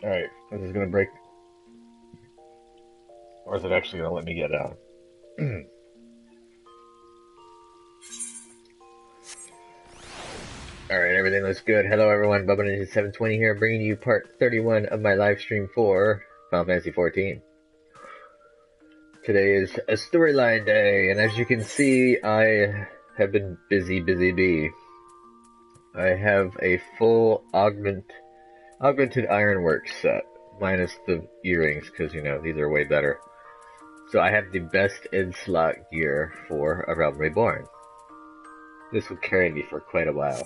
Alright, this is gonna break. Or is it actually gonna let me get out? Alright, everything looks good. Hello everyone, Bubba Ninja 720 here, bringing you part 31 of my live stream for Final Fantasy 14. Today is a storyline day, and as you can see, I have been busy bee. I have a full augmented ironwork set, minus the earrings, because, you know, these are way better. So I have the best in-slot gear for A Realm Reborn. This will carry me for quite a while.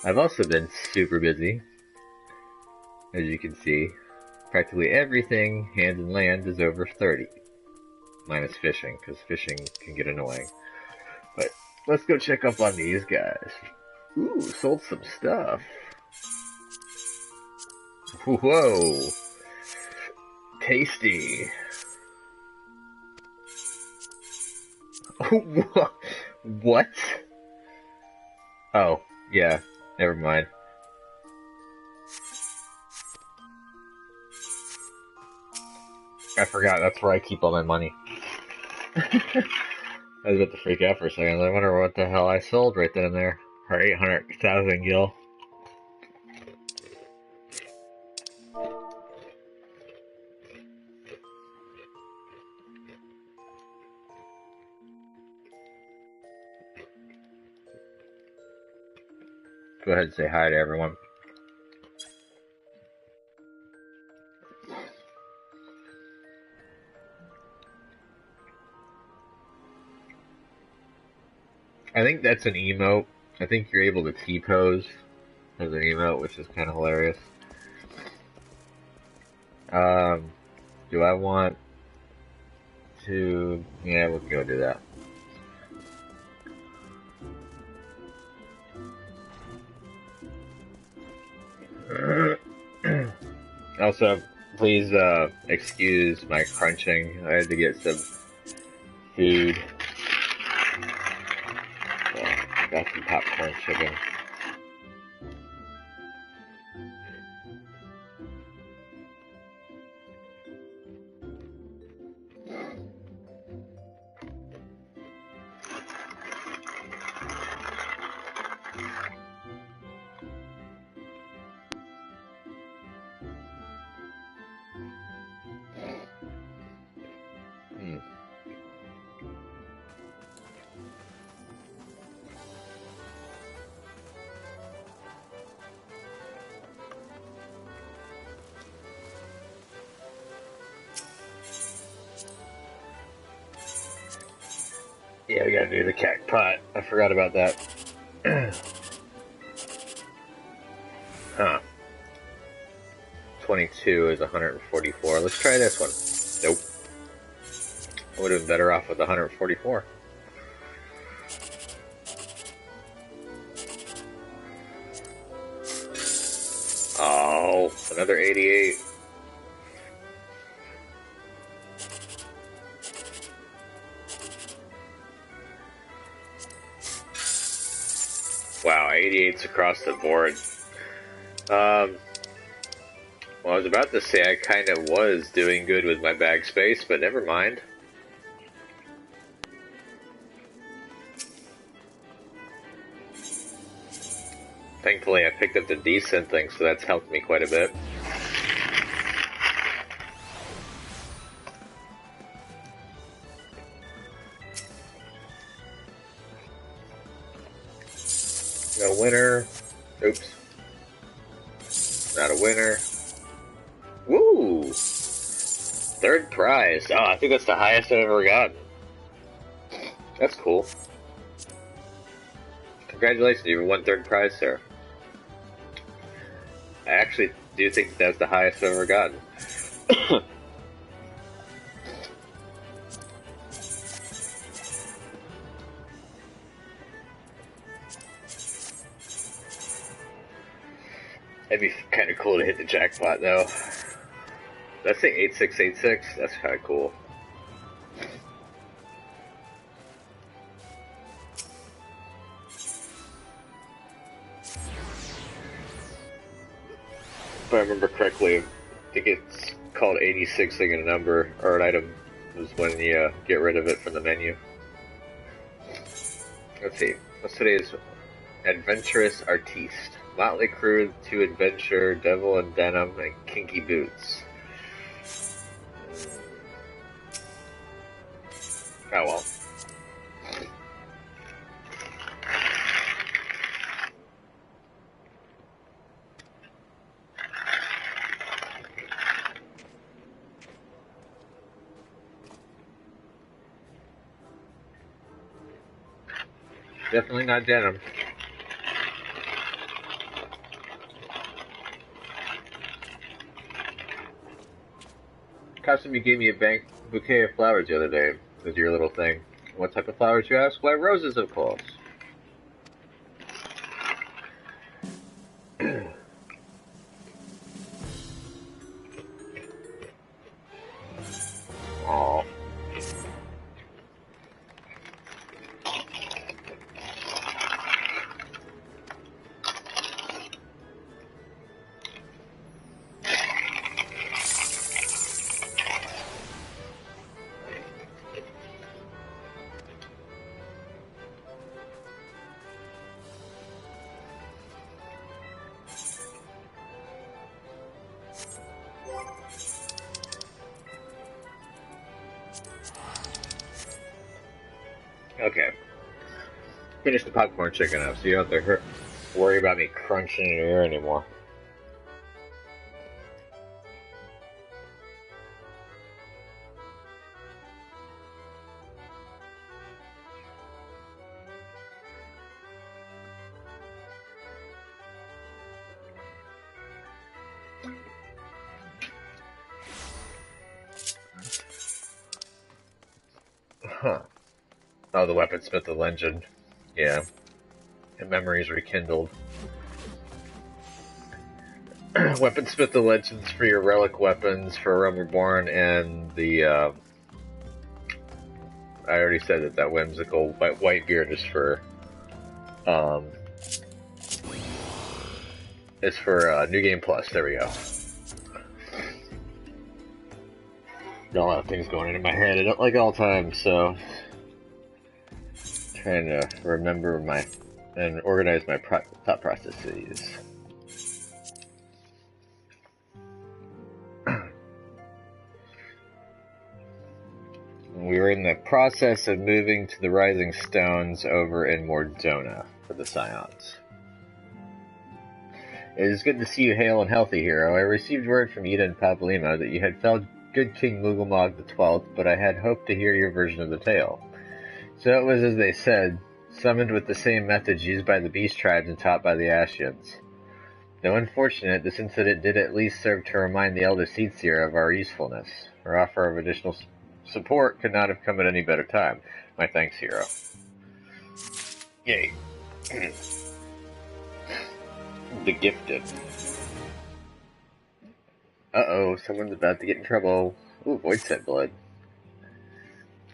I've also been super busy. As you can see, practically everything, hand and land, is over 30. Minus fishing, because fishing can get annoying. But let's go check up on these guys. Ooh, sold some stuff. Whoa! Tasty. What? Oh, yeah, never mind. I forgot, that's where I keep all my money. I was about to freak out for a second. I wonder what the hell I sold right then and there. For 800,000 gil. Go ahead and say hi to everyone. I think that's an emote. I think you're able to T-pose as an emote, which is kind of hilarious. Do I want to... Yeah, we can go do that. Also, please excuse my crunching. I had to get some food. Got some popcorn chicken. Yeah, we gotta do the cactus pot. I forgot about that. Huh. 22 is 144. Let's try this one. Nope. I would have been better off with 144. Oh, another 88. Wow, 88's across the board. Well, I was about to say I kind of was doing good with my bag space, but never mind. Thankfully, I picked up the decent thing, so that's helped me quite a bit. No winner. Oops. Not a winner. Woo! Third prize. Oh, I think that's the highest I've ever gotten. That's cool. Congratulations, you won third prize, sir. I actually do think that's the highest I've ever gotten. It'd be kind of cool to hit the jackpot, though. Did I say 8686? That's kind of cool. If I remember correctly, I think it's called 86 thing in a number, or an item is when you get rid of it from the menu. Let's see. What's today's Adventurous Artiste? Motley Crew, Two Adventure, Devil in Denim, and Kinky Boots. Oh well. Definitely not denim. Custom, you gave me a bouquet of flowers the other day with your little thing. What type of flowers, you ask? Why, roses, of course. Aww. Okay. Finish the popcorn chicken up so you don't have to worry about me crunching in your ear anymore. Huh. Oh, the weaponsmith, the legend. Yeah. And memories rekindled. Weaponsmith, the legends for your relic weapons for Realm Reborn, and the, I already said that whimsical white beard is for, New Game Plus. There we go. Got a lot of things going into my head at like all times, so trying to remember and organize my thought processes. We were in the process of moving to the Rising Stones over in Mordona for the Scions. It is good to see you hale and healthy, hero. I received word from Ida and Pablima that you had felled good King Mugelmog XII, but I had hoped to hear your version of the tale. So it was as they said, summoned with the same methods used by the Beast Tribes and taught by the Ashians. Though unfortunate, this incident did at least serve to remind the Elder Seedseer of our usefulness. Our offer of additional support could not have come at any better time. My thanks, hero. Yay. The Gifted. Uh-oh, someone's about to get in trouble. Ooh, Void Set Blood.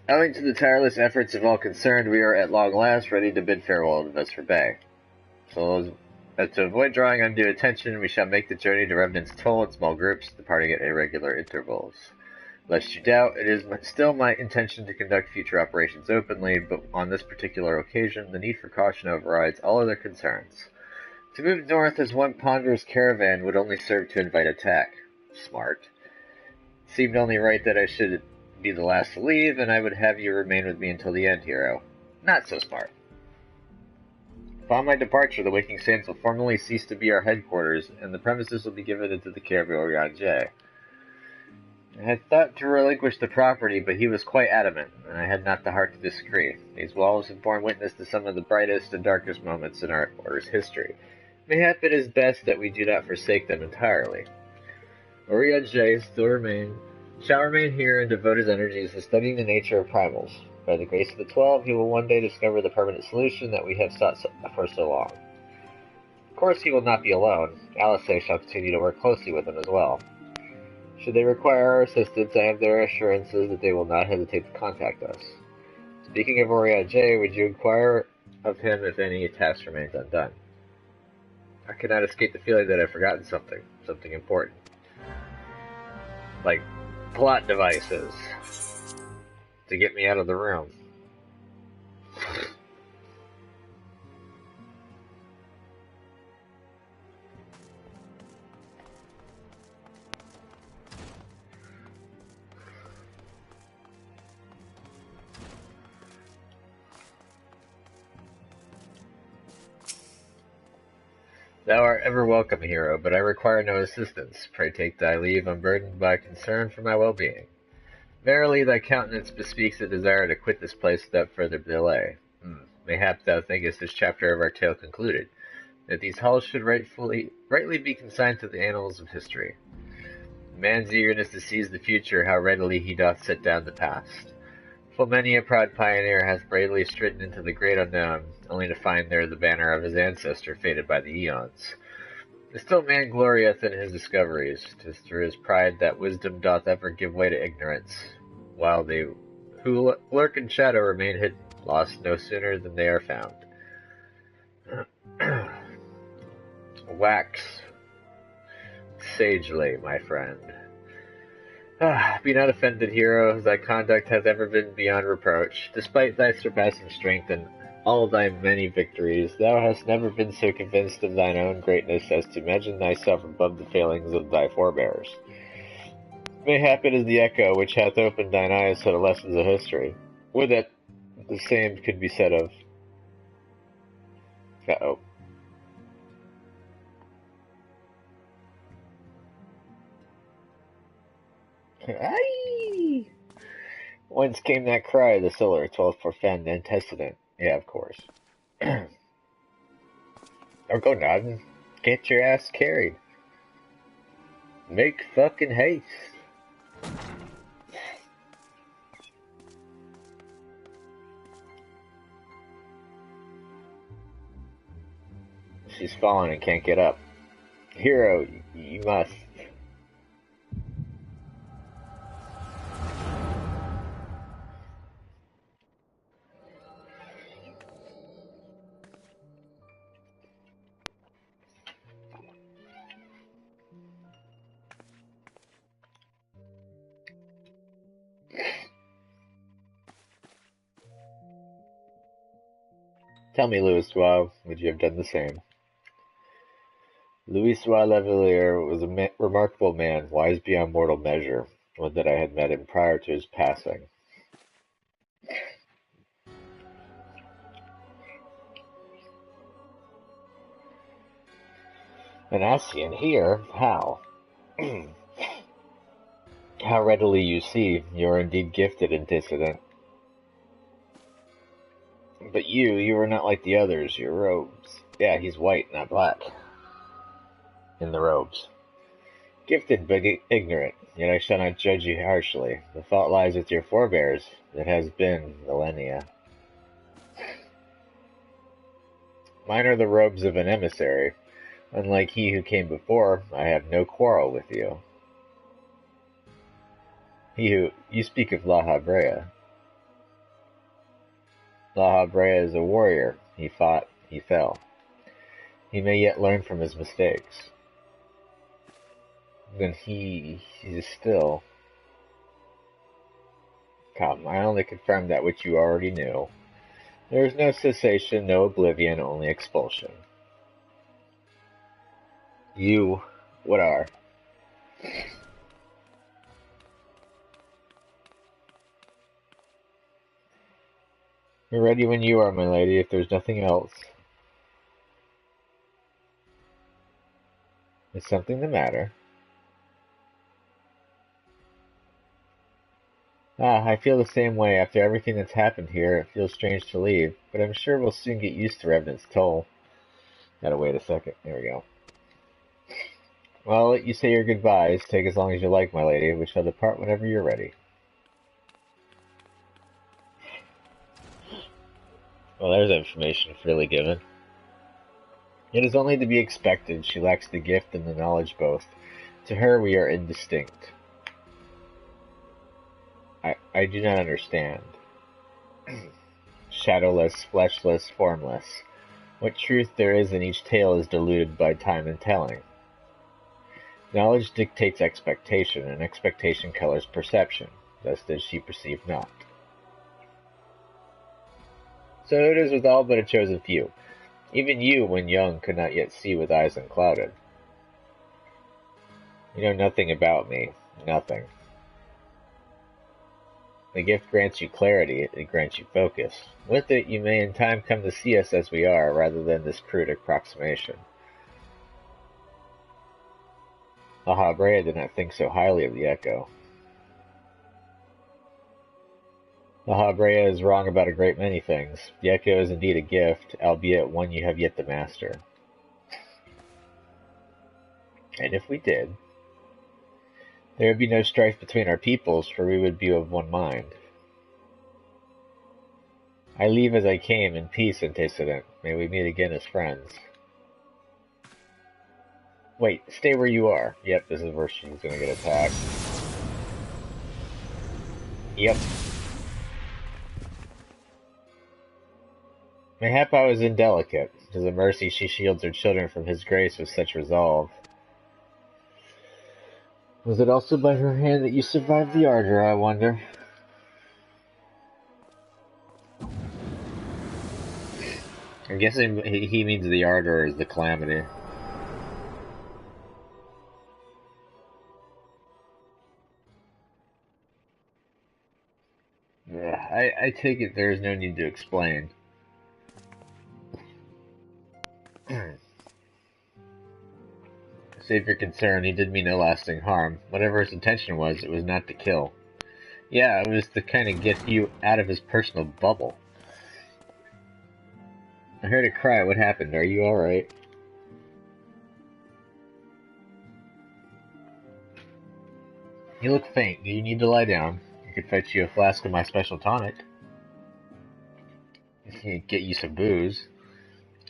Owing to the tireless efforts of all concerned, we are at long last ready to bid farewell to Vesper Bay. So, as to avoid drawing undue attention, we shall make the journey to Remnant's Toll in small groups, departing at irregular intervals. Lest you doubt, it is still my intention to conduct future operations openly, but on this particular occasion, the need for caution overrides all other concerns. To move north as one ponderous caravan would only serve to invite attack. Smart. Seemed only right that I should be the last to leave, and I would have you remain with me until the end, hero. Not so smart. Upon my departure, the Waking Sands will formally cease to be our headquarters, and the premises will be given into the care of Orion-J. I had thought to relinquish the property, but he was quite adamant, and I had not the heart to disagree. These walls have borne witness to some of the brightest and darkest moments in our order's history. Mayhap it is best that we do not forsake them entirely. Orion-J shall remain here and devote his energies to studying the nature of primals. By the grace of the 12, he will one day discover the permanent solution that we have sought for so long. Of course, he will not be alone. Alice shall continue to work closely with him as well. Should they require our assistance, I have their assurances that they will not hesitate to contact us. Speaking of Orion-J, would you inquire of him if any task remains undone? I cannot escape the feeling that I've forgotten something important. like plot devices to get me out of the room. Thou art ever welcome, hero, but I require no assistance. Pray take thy leave, unburdened by concern for my well-being. Verily, thy countenance bespeaks a desire to quit this place without further delay. Mayhap thou thinkest this chapter of our tale concluded, that these halls should rightly be consigned to the annals of history. Man's eagerness to seize the future, how readily he doth set down the past. Full many a proud pioneer hath bravely stridden into the great unknown, only to find there the banner of his ancestor faded by the eons. But still man glorieth in his discoveries. 'Tis through his pride that wisdom doth ever give way to ignorance, while they who lurk in shadow remain hidden, lost no sooner than they are found. Wax sagely, my friend. Be not offended, hero, thy conduct hath ever been beyond reproach. Despite thy surpassing strength and all thy many victories, thou hast never been so convinced of thine own greatness as to imagine thyself above the failings of thy forebears. Mayhap it is the echo which hath opened thine eyes to the lessons of history. Would that the same could be said of... Uh-oh. Aye! Whence came that cry, the solar 12th profound antecedent? Yeah, of course. Don't go nodding. Get your ass carried. Make fucking haste. She's fallen and can't get up. Hero, you must. Tell me, Louis, would you have done the same? Louis Lavalier was a remarkable man, wise beyond mortal measure, one that I had met him prior to his passing. An Asian here? How? How readily you see, you are indeed gifted in dissident. But you are not like the others, your robes. Yeah, he's white, not black. In the robes. Gifted but ignorant, yet I shall not judge you harshly. The fault lies with your forebears. It has been millennia. Mine are the robes of an emissary. Unlike he who came before, I have no quarrel with you. You speak of La Habrea. La Habrea is a warrior. He fought, he fell. He may yet learn from his mistakes. Then he is still... Come, I only confirm that which you already knew. There is no cessation, no oblivion, only expulsion. You, what are? We're ready when you are, my lady, if there's nothing else. Is something the matter? I feel the same way. After everything that's happened here, it feels strange to leave, but I'm sure we'll soon get used to Revenant's toll. Gotta wait a second. There we go. Well, I'll let you say your goodbyes. Take as long as you like, my lady. We shall depart whenever you're ready. Well, there's information freely given. It is only to be expected. She lacks the gift and the knowledge both. To her we are indistinct. I do not understand. Shadowless, fleshless, formless. What truth there is in each tale is diluted by time and telling. Knowledge dictates expectation, and expectation colors perception. Thus does she perceive not. So it is with all but a chosen few. Even you, when young, could not yet see with eyes unclouded. You know nothing about me. Nothing. The gift grants you clarity, it grants you focus. With it, you may in time come to see us as we are, rather than this crude approximation. Aha, Brea did not think so highly of the echo. Aha, Brea is wrong about a great many things. The echo is indeed a gift, albeit one you have yet to master. And if we did, there would be no strife between our peoples, for we would be of one mind. I leave as I came, in peace, antecedent. May we meet again as friends. Wait, stay where you are. Yep, this is where she's gonna get attacked. Yep. Mayhap I was indelicate. 'Tis a mercy she shields her children from his grace with such resolve. Was it also by her hand that you survived the ardor, I wonder? I'm guessing he means the ardor is the calamity. I take it there is no need to explain. Save your concern, he did me no lasting harm. Whatever his intention was, it was not to kill. Yeah, it was to kind of get you out of his personal bubble. I heard a cry. What happened? Are you alright? You look faint. Do you need to lie down? I could fetch you a flask of my special tonic. Get you some booze.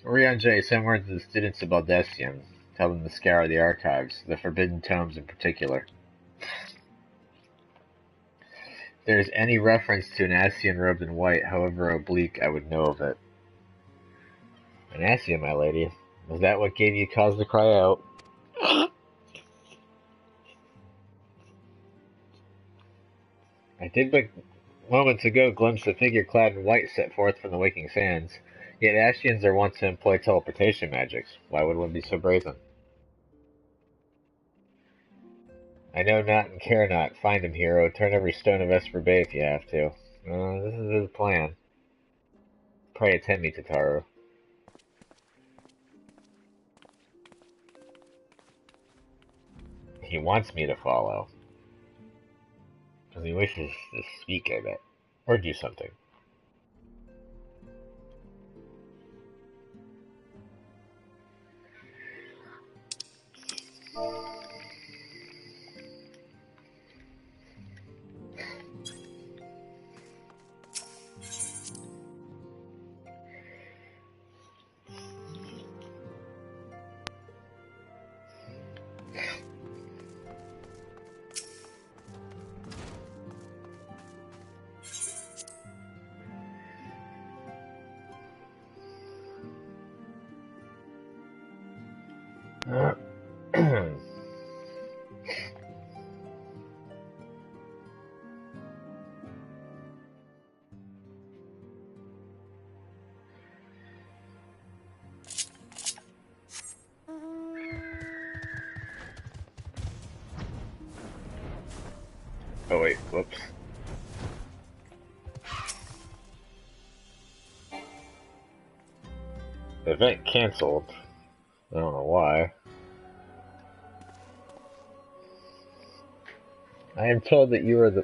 Orion J, send word to the students of Baldessium. Tell them to scour the archives, the forbidden tomes in particular. If there is any reference to an Ascian robed in white, however oblique, I would know of it. An Ascian, my lady. Was that what gave you cause to cry out? I did but moments ago glimpse a figure clad in white set forth from the waking sands. Yet Ascians are wont to employ teleportation magics. Why would one be so brazen? I know not and care not. Find him, hero. Turn every stone of Esper Bay if you have to. This is his plan. Pray attend me, Tataru. He wants me to follow. Because he wishes to speak, I bet. Or do something. Oh wait, whoops. Event cancelled. I don't know why. I am told that you are the...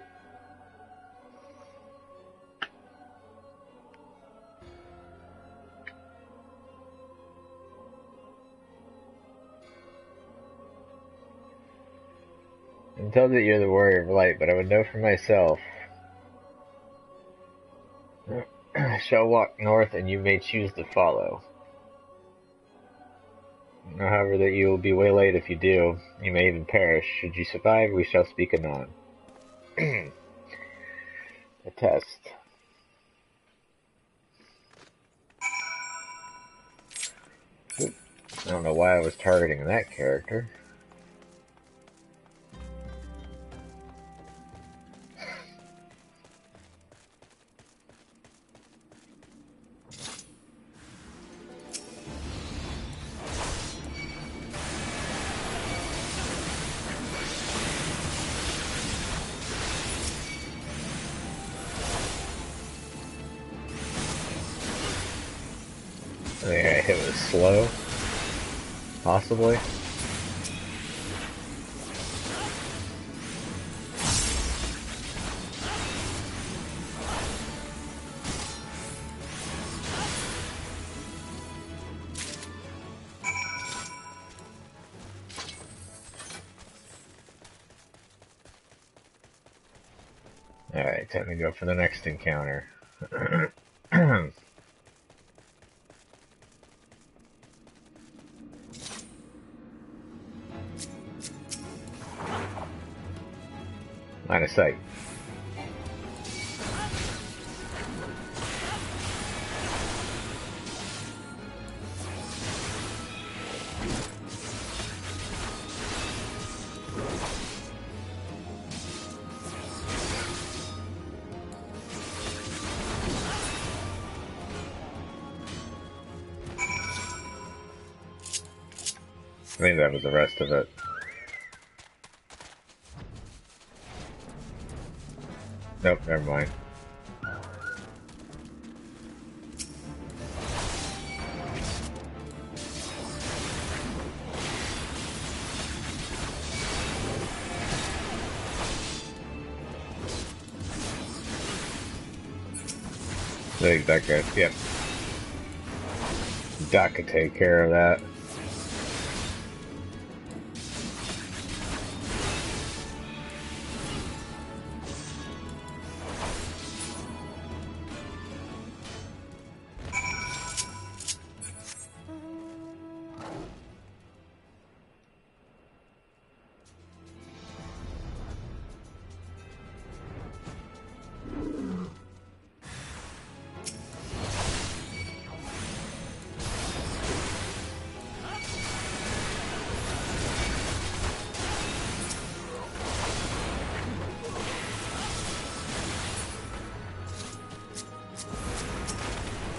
I'm told that you're the warrior of light, but I would know for myself. I shall walk north, and you may choose to follow. However, that you will be waylaid if you do. You may even perish. Should you survive, we shall speak anon. A test. Oop. I don't know why I was targeting that character. It was slow, possibly. Alright, time to go for the next encounter. Line of sight. I think that was the rest of it. Nope, never mind. I think that guy, yep. Doc could take care of that.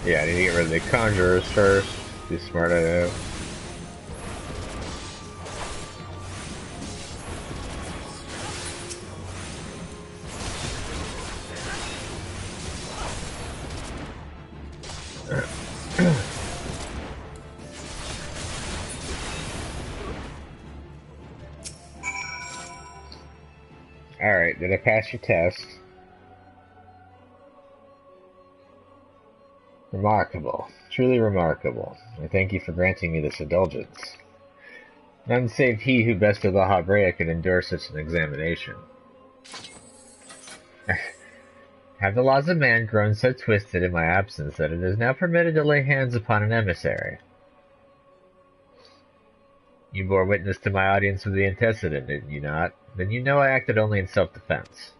Yeah, I need to get rid of the conjurers first. Be smart I know. Alright, did I pass your test? Remarkable. Truly remarkable. I thank you for granting me this indulgence. None save he who bested La Habrea could endure such an examination. Have the laws of man grown so twisted in my absence that it is now permitted to lay hands upon an emissary? You bore witness to my audience with the antecedent, did you not? Then you know I acted only in self-defense.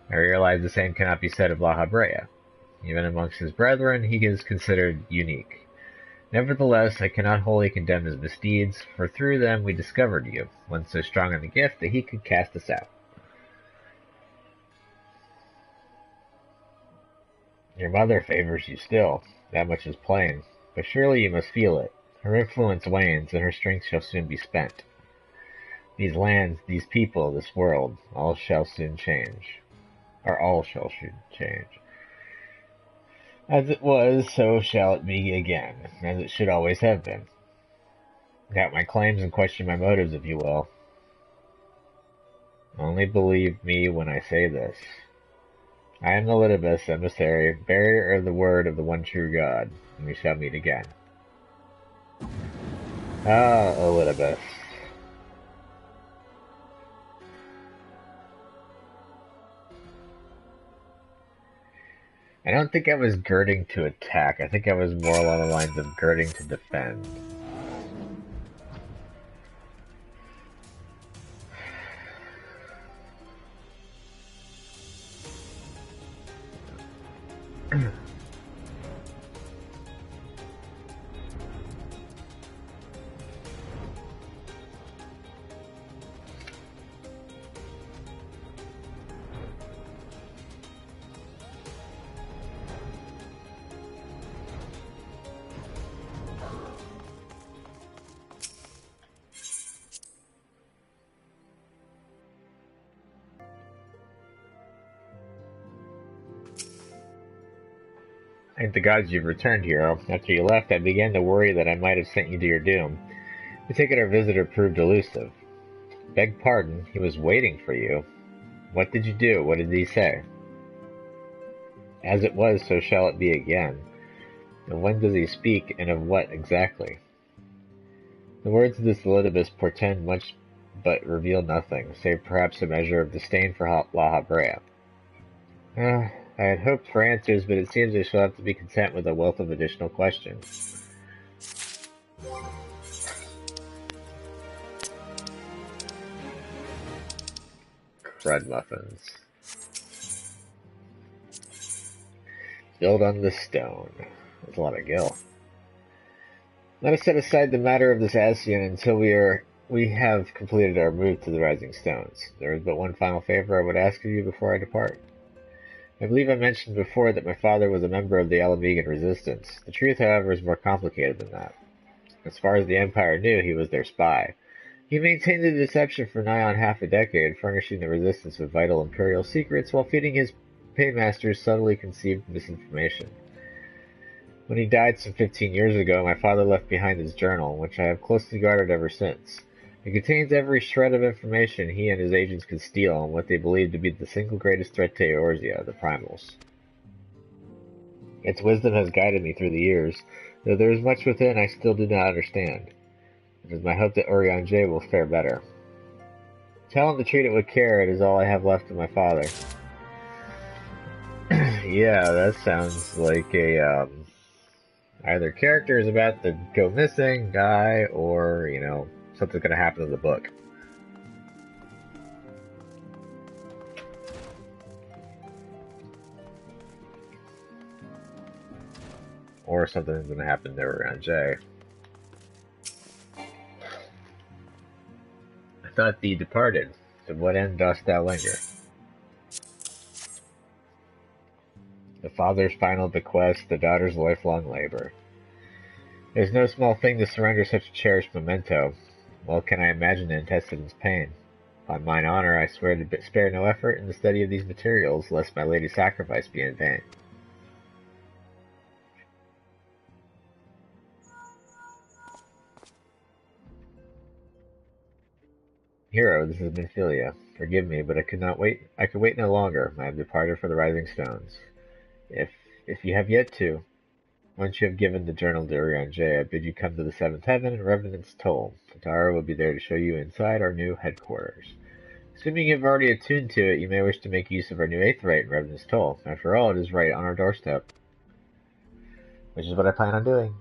I realize the same cannot be said of La Habrea. Even amongst his brethren, he is considered unique. Nevertheless, I cannot wholly condemn his misdeeds, for through them we discovered you, one so strong in the gift that he could cast us out. Your mother favors you still, that much is plain, but surely you must feel it. Her influence wanes, and her strength shall soon be spent. These lands, these people, this world, all shall soon change. Or all shall soon change. As it was, so shall it be again, as it should always have been. Doubt my claims and question my motives, if you will. Only believe me when I say this. I am the Elidibus, emissary, bearer of the word of the one true God, and we shall meet again. Ah, Elidibus. I don't think I was girding to attack. I think I was more along the lines of girding to defend. Thank the gods you've returned, hero. After you left, I began to worry that I might have sent you to your doom. I take it our visitor proved elusive. Beg pardon, he was waiting for you. What did you do? What did he say? As it was, so shall it be again. And when does he speak, and of what exactly? The words of this Elidibus portend much but reveal nothing, save perhaps a measure of disdain for La Habrea. I had hoped for answers, but it seems I shall have to be content with a wealth of additional questions. Crud muffins. Build on the stone. That's a lot of gil. Let us set aside the matter of this Asian until we have completed our move to the Rising Stones. There is but one final favor I would ask of you before I depart. I believe I mentioned before that my father was a member of the Alamegan resistance. The truth, however, is more complicated than that. As far as the Empire knew, he was their spy. He maintained the deception for nigh on half a decade, furnishing the resistance with vital Imperial secrets while feeding his paymasters subtly conceived misinformation. When he died some 15 years ago, my father left behind his journal, which I have closely guarded ever since. It contains every shred of information he and his agents could steal on what they believed to be the single greatest threat to Eorzea, the Primals. Its wisdom has guided me through the years, though there is much within I still do not understand. It is my hope that Urianger will fare better. Tell him to treat it with care. It is all I have left of my father. Yeah, that sounds like a, either character is about to go missing, die, or, something's gonna happen in the book. Or something's gonna happen to Urianger. I thought thee departed. To what end dost thou linger? The father's final bequest, the daughter's lifelong labor. It is no small thing to surrender such a cherished memento. Well can I imagine the intestine's pain. On mine honor, I swear to spare no effort in the study of these materials, lest my lady's sacrifice be in vain. Hero, this is Minfilia. Forgive me, but I could wait no longer. I have departed for the Rising Stones. If you have yet to, once you have given the journal to Urianger, I bid you come to the seventh heaven and reverence toll. Tatara will be there to show you inside our new headquarters. Assuming you have already attuned to it, you may wish to make use of our new eighth rite and reverence toll. After all, it is right on our doorstep. Which is what I plan on doing.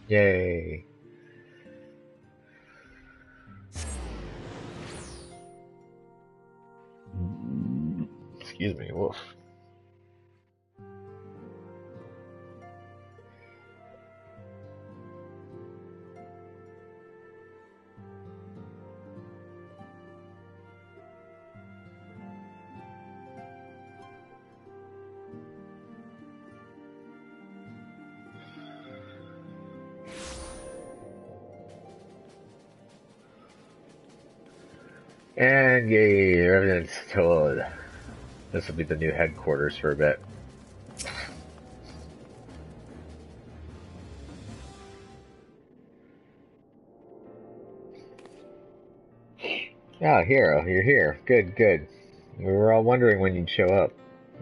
Yay. Excuse me, woof. And yay, evidence told. This will be the new headquarters for a bit. Ah, Hero, you're here. Good, good. We were all wondering when you'd show up.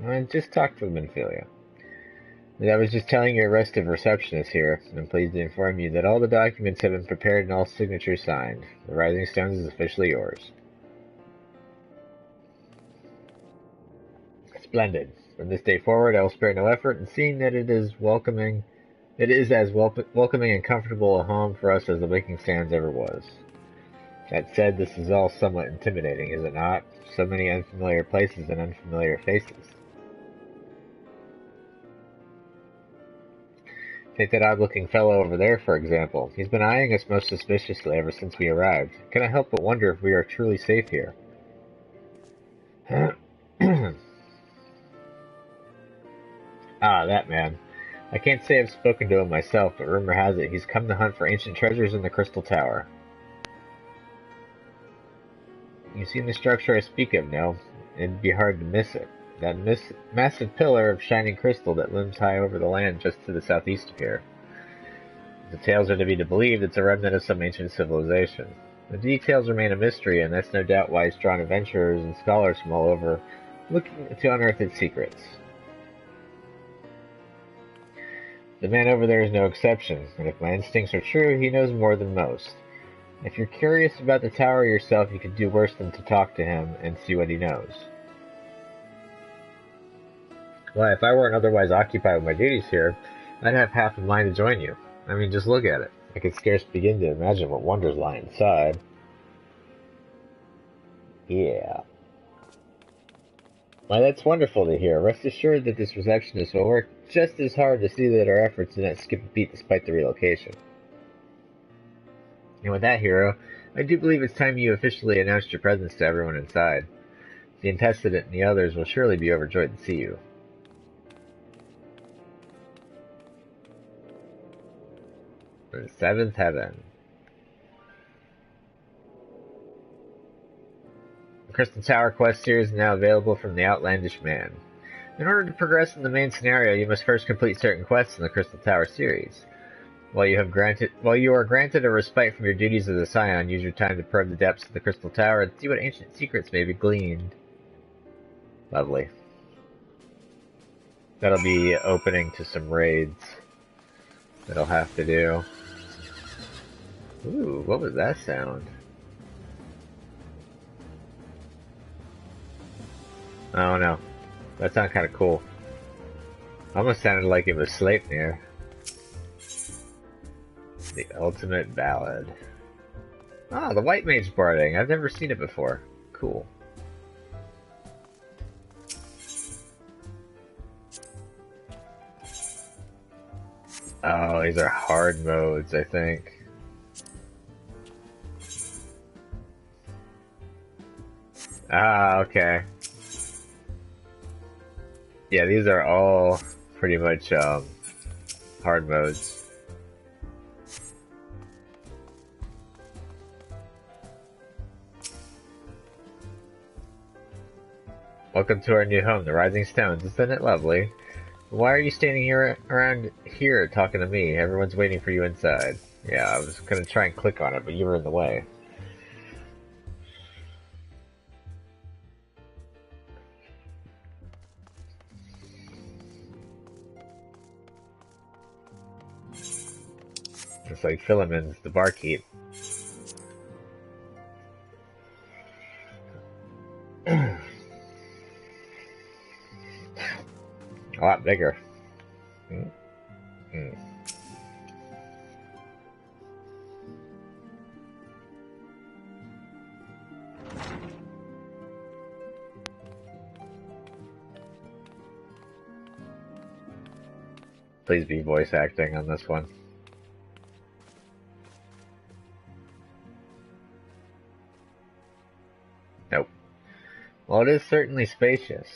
I just talked to Minfilia. I was just telling your restive receptionist here. I'm pleased to inform you that all the documents have been prepared and all signatures signed. The Rising Stones is officially yours. Splendid. From this day forward, I will spare no effort in seeing that it is as welcoming and comfortable a home for us as the Waking Sands ever was. That said, this is all somewhat intimidating, is it not? So many unfamiliar places and unfamiliar faces. Take that odd-looking fellow over there, for example. He's been eyeing us most suspiciously ever since we arrived. Can I help but wonder if we are truly safe here? Ah, that man. I can't say I've spoken to him myself, but rumor has it he's come to hunt for ancient treasures in the Crystal Tower. You've seen the structure I speak of, no? It'd be hard to miss it. That massive pillar of shining crystal that looms high over the land just to the southeast of here. If the tales are to be believed, it's a remnant of some ancient civilization. The details remain a mystery, and that's no doubt why it's drawn adventurers and scholars from all over, looking to unearth its secrets. The man over there is no exception, and if my instincts are true, he knows more than most. If you're curious about the tower yourself, you could do worse than to talk to him and see what he knows. Why, if I weren't otherwise occupied with my duties here, I'd have half a mind to join you. I mean, just look at it. I could scarce begin to imagine what wonders lie inside. Yeah. Why, that's wonderful to hear. Rest assured that this receptionist will work just as hard to see that our efforts do not skip a beat despite the relocation. And with that, hero, I do believe it's time you officially announced your presence to everyone inside. The Antecedent and the others will surely be overjoyed to see you. The Seventh Heaven. The Crystal Tower quest series is now available from the Outlandish Man. In order to progress in the main scenario, you must first complete certain quests in the Crystal Tower series. While you are granted a respite from your duties as a scion, use your time to probe the depths of the Crystal Tower and see what ancient secrets may be gleaned. Lovely. That'll be opening to some raids that I'll have to do. Ooh, what was that sound? Oh no. That sounded kind of cool. Almost sounded like it was Sleipnir. The Ultimate Ballad. Ah, the White Mage barding. I've never seen it before. Cool. Oh, these are hard modes, I think. Ah, okay. Yeah, these are all pretty much hard modes. Welcome to our new home, the Rising Stones. Isn't it lovely? Why are you standing here around here talking to me? Everyone's waiting for you inside. Yeah, I was gonna try and click on it, but you were in the way. It's like Philemon's the barkeep. A lot bigger. Please be voice acting on this one. Nope. Well, it is certainly spacious.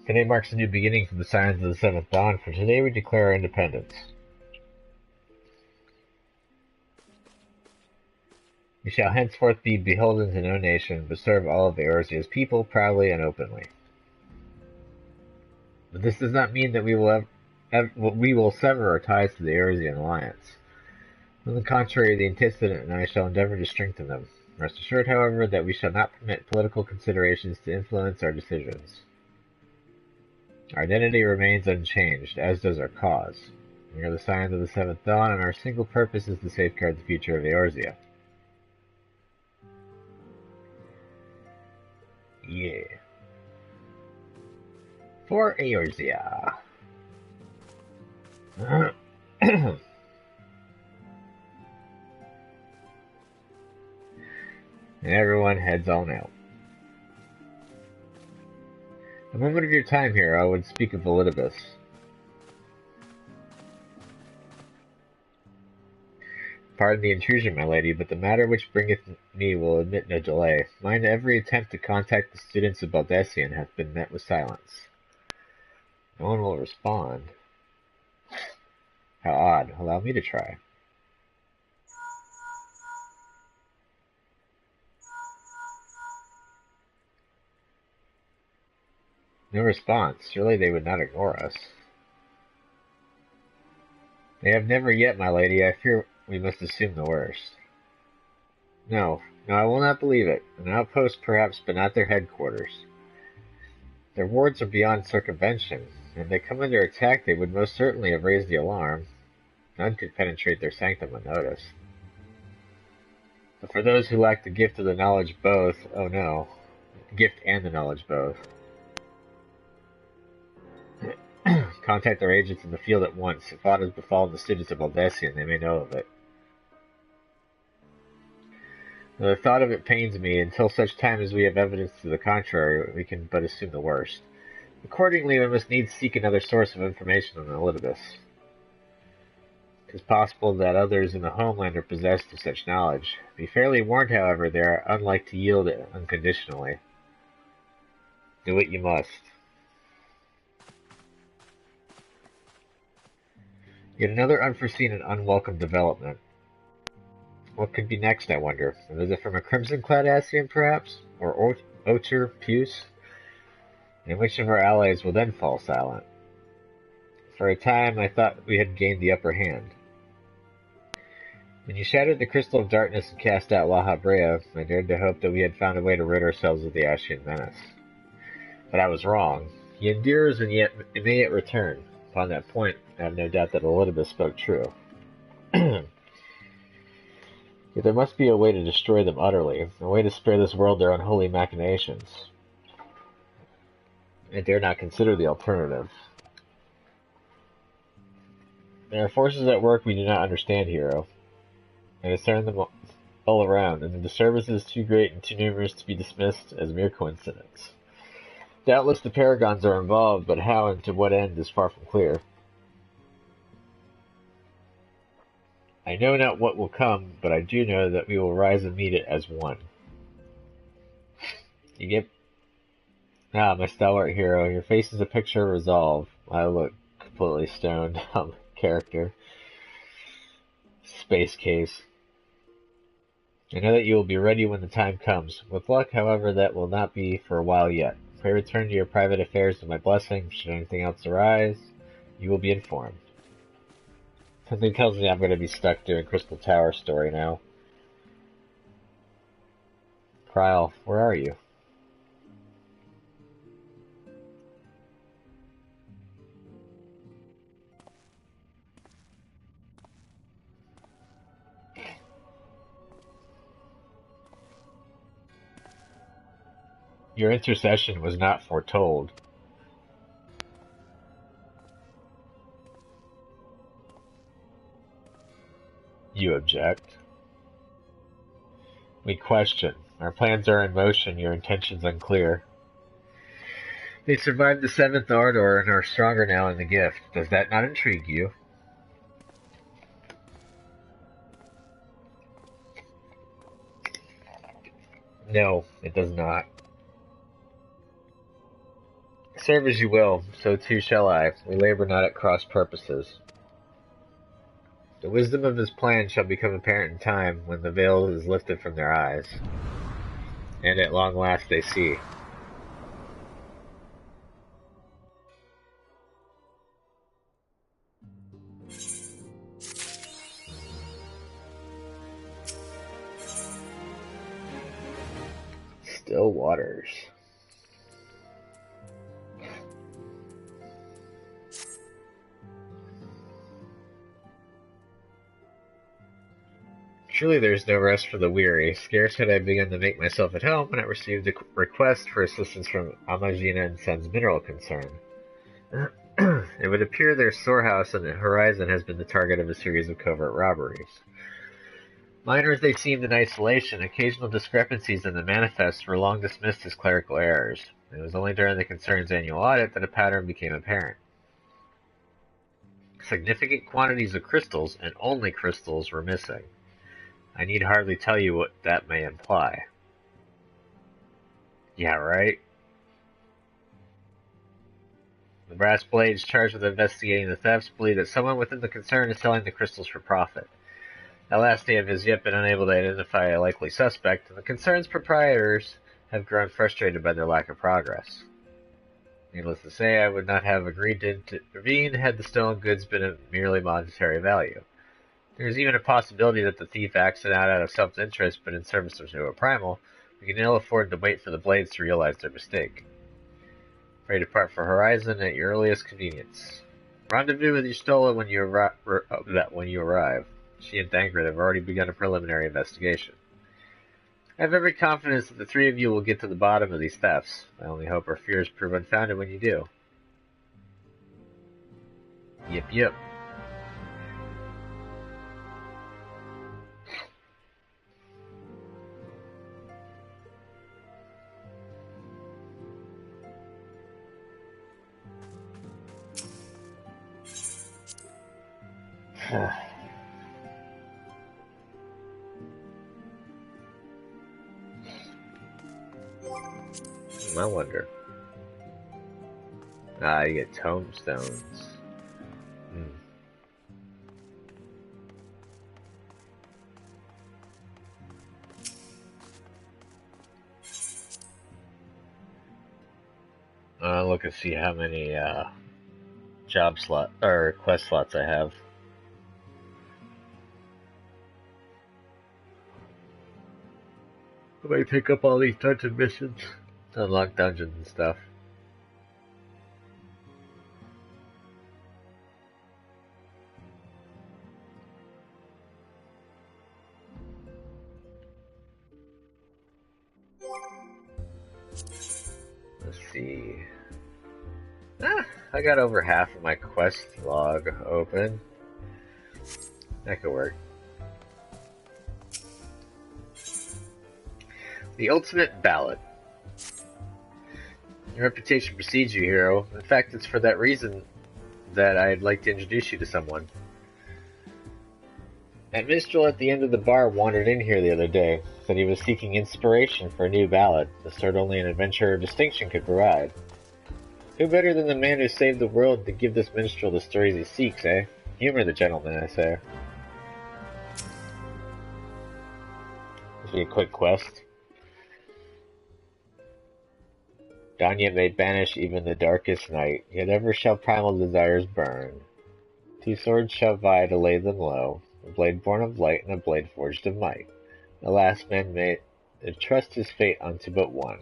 Today marks a new beginning for the Scions of the Seventh Dawn, for today we declare our independence. We shall henceforth be beholden to no nation, but serve all of Eorzea's people proudly and openly. But this does not mean that we will sever our ties to the Eorzean alliance. On the contrary, the Antecedent and I shall endeavor to strengthen them. Rest assured, however, that we shall not permit political considerations to influence our decisions. Our identity remains unchanged, as does our cause. We are the Scions of the Seventh Dawn, and our single purpose is to safeguard the future of Eorzea. Yeah. For Eorzea. And everyone heads on out. A moment of your time here, I would speak of Validibus. Pardon the intrusion, my lady, but the matter which bringeth me will admit no delay. Mine every attempt to contact the students of Baldesion hath been met with silence. No one will respond. How odd. Allow me to try. No response. Surely they would not ignore us. They have never yet, my lady. I fear we must assume the worst. No, I will not believe it. An outpost perhaps, but not their headquarters. Their wards are beyond circumvention. If they come under attack, they would most certainly have raised the alarm. None could penetrate their sanctum unnoticed. But for those who lack the gift of the knowledge both, oh no. The gift and the knowledge both. Contact their agents in the field at once. If aught has befallen the students of Baldesion, they may know of it. Though the thought of it pains me. Until such time as we have evidence to the contrary, we can but assume the worst. Accordingly, we must needs seek another source of information on Elidibus. It is possible that others in the homeland are possessed of such knowledge. Be fairly warned, however, they are unlike to yield it unconditionally. Do what you must. Yet another unforeseen and unwelcome development. What could be next, I wonder? A visit from a crimson-clad Ascian, perhaps? Or Ocher, Puce? And which of our allies will then fall silent? For a time, I thought we had gained the upper hand. When you shattered the crystal of darkness and cast out La Habrea, I dared to hope that we had found a way to rid ourselves of the Ascian menace. But I was wrong. He endures, and yet it may yet return. Upon that point, I have no doubt that Elidibus spoke true. Yet there must be a way to destroy them utterly, a way to spare this world their unholy machinations. I dare not consider the alternative. There are forces at work we do not understand, hero. I discern them all around, and the disturbance is too great and too numerous to be dismissed as mere coincidence. Doubtless the paragons are involved, but how and to what end is far from clear. I know not what will come, but I do know that we will rise and meet it as one. You get... Ah, my stalwart hero, your face is a picture of resolve. I look completely stoned. Character. Space case. I know that you will be ready when the time comes. With luck, however, that will not be for a while yet. Pray return to your private affairs with my blessing. Should anything else arise, you will be informed. Something tells me I'm going to be stuck doing Crystal Tower story now. Kryl, where are you? Your intercession was not foretold. You object. We question. Our plans are in motion, your intentions unclear. They survived the 7th Ardor and are stronger now in the gift. Does that not intrigue you? No, it does not. Serve as you will, so too shall I. We labor not at cross purposes. The wisdom of his plan shall become apparent in time, when the veil is lifted from their eyes, and at long last they see. Still waters. Truly there is no rest for the weary. Scarce had I begun to make myself at home when I received a request for assistance from Amagina and Sons Mineral Concern. It would appear their storehouse on the horizon has been the target of a series of covert robberies. Minor as they seemed in isolation, occasional discrepancies in the manifests were long dismissed as clerical errors. It was only during the concern's annual audit that a pattern became apparent. Significant quantities of crystals, and only crystals, were missing. I need hardly tell you what that may imply. Yeah, right? The brass blades charged with investigating the thefts believe that someone within the concern is selling the crystals for profit. At last, they have as yet been unable to identify a likely suspect, and the concern's proprietors have grown frustrated by their lack of progress. Needless to say, I would not have agreed to intervene had the stolen goods been of merely monetary value. There is even a possibility that the thief acts not out of self-interest, but in service to a primal. We can ill afford to wait for the blades to realize their mistake. Pray depart for Horizon at your earliest convenience. Rendezvous with your Stola when you arrive. She and Thancred have already begun a preliminary investigation. I have every confidence that the three of you will get to the bottom of these thefts. I only hope our fears prove unfounded when you do. Yep, yep. I wonder. You get tombstones. Look and see how many job slot or quest slots I have. I might pick up all these dungeon missions to unlock dungeons and stuff. Let's see. I got over half of my quest log open. That could work. The ultimate ballad. Your reputation precedes you, hero. In fact, it's for that reason that I'd like to introduce you to someone. That minstrel at the end of the bar wandered in here the other day, said he was seeking inspiration for a new ballad, the sort only an adventurer of distinction could provide. Who better than the man who saved the world to give this minstrel the stories he seeks, eh? Humor the gentleman, I say. This will be a quick quest. Danya may banish even the darkest night, yet ever shall primal desires burn. Two swords shall vie to lay them low, a blade born of light and a blade forged of might. Alas, man may entrust his fate unto but one.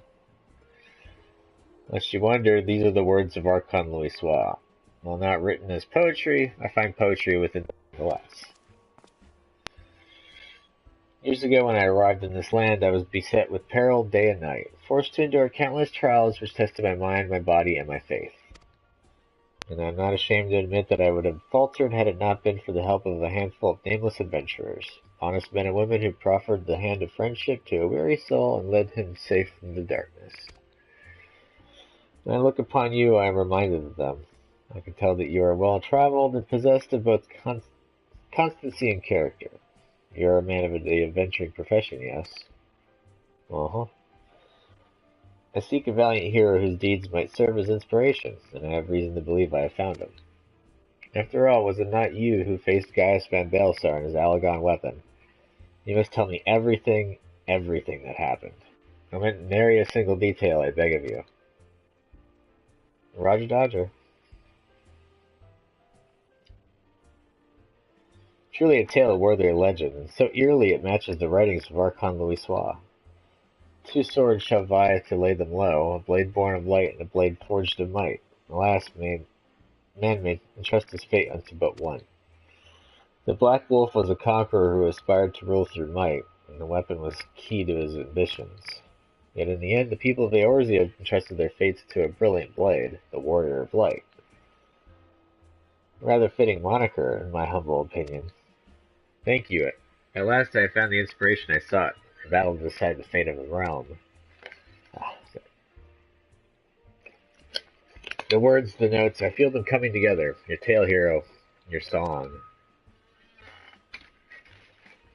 Lest you wonder, these are the words of Archon Louisoix. While not written as poetry, I find poetry within the glass. Years ago when I arrived in this land, I was beset with peril day and night, forced to endure countless trials which tested my mind, my body, and my faith. And I am not ashamed to admit that I would have faltered had it not been for the help of a handful of nameless adventurers, honest men and women who proffered the hand of friendship to a weary soul and led him safe from the darkness. When I look upon you, I am reminded of them. I can tell that you are well-traveled and possessed of both constancy and character. You are a man of the adventuring profession, yes? Uh-huh. I seek a valiant hero whose deeds might serve as inspiration, and I have reason to believe I have found him. After all, was it not you who faced Gaius Van Baelsar and his Alagon weapon? You must tell me everything that happened. I won't nary a single detail, I beg of you. Roger Dodger. Truly a tale worthy of legend, and so eerily it matches the writings of Archon Louisoix. Two swords shall vie to lay them low, a blade born of light and a blade forged of might. Alas, man may entrust his fate unto but one. The Black Wolf was a conqueror who aspired to rule through might, and the weapon was key to his ambitions. Yet in the end, the people of Eorzea entrusted their fates to a brilliant blade, the Warrior of Light. A rather fitting moniker, in my humble opinion. Thank you. At last I found the inspiration I sought, for battle to decide the fate of the realm. The words, the notes, I feel them coming together. Your tale, hero. Your song.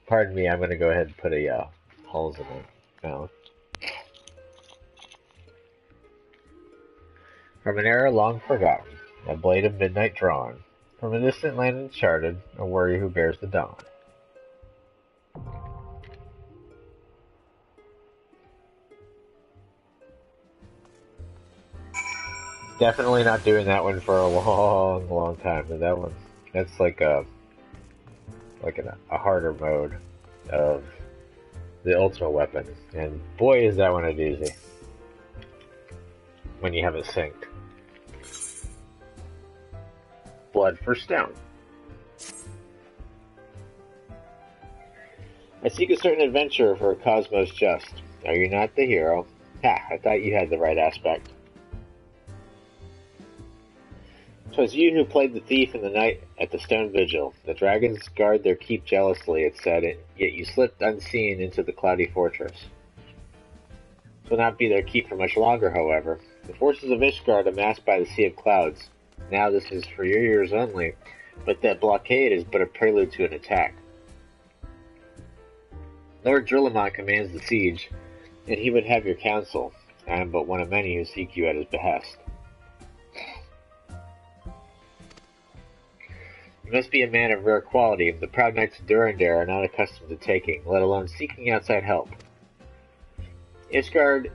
Pardon me, I'm gonna go ahead and put a holes in it. No. From an era long forgotten, a blade of midnight drawn, from a distant land uncharted, a warrior who bears the dawn. Definitely not doing that one for a long, long time. But that one, that's like a harder mode of the ultimate weapon, and boy is that one a doozy when you have it synced. Blood for stone. I seek a certain adventure for a cause most just. Are you not the hero? Ha! I thought you had the right aspect. 'Twas you who played the thief in the night at the stone vigil. The dragons guard their keep jealously, it said, yet you slipped unseen into the cloudy fortress. 'Twill not be their keep for much longer, however. The forces of Ishgard amassed by the sea of clouds. Now this is for your ears only, but that blockade is but a prelude to an attack. Lord Drillamont commands the siege, and he would have your counsel. I am but one of many who seek you at his behest. You must be a man of rare quality. The proud knights of Durandare are not accustomed to taking, let alone seeking outside help. Ishgard's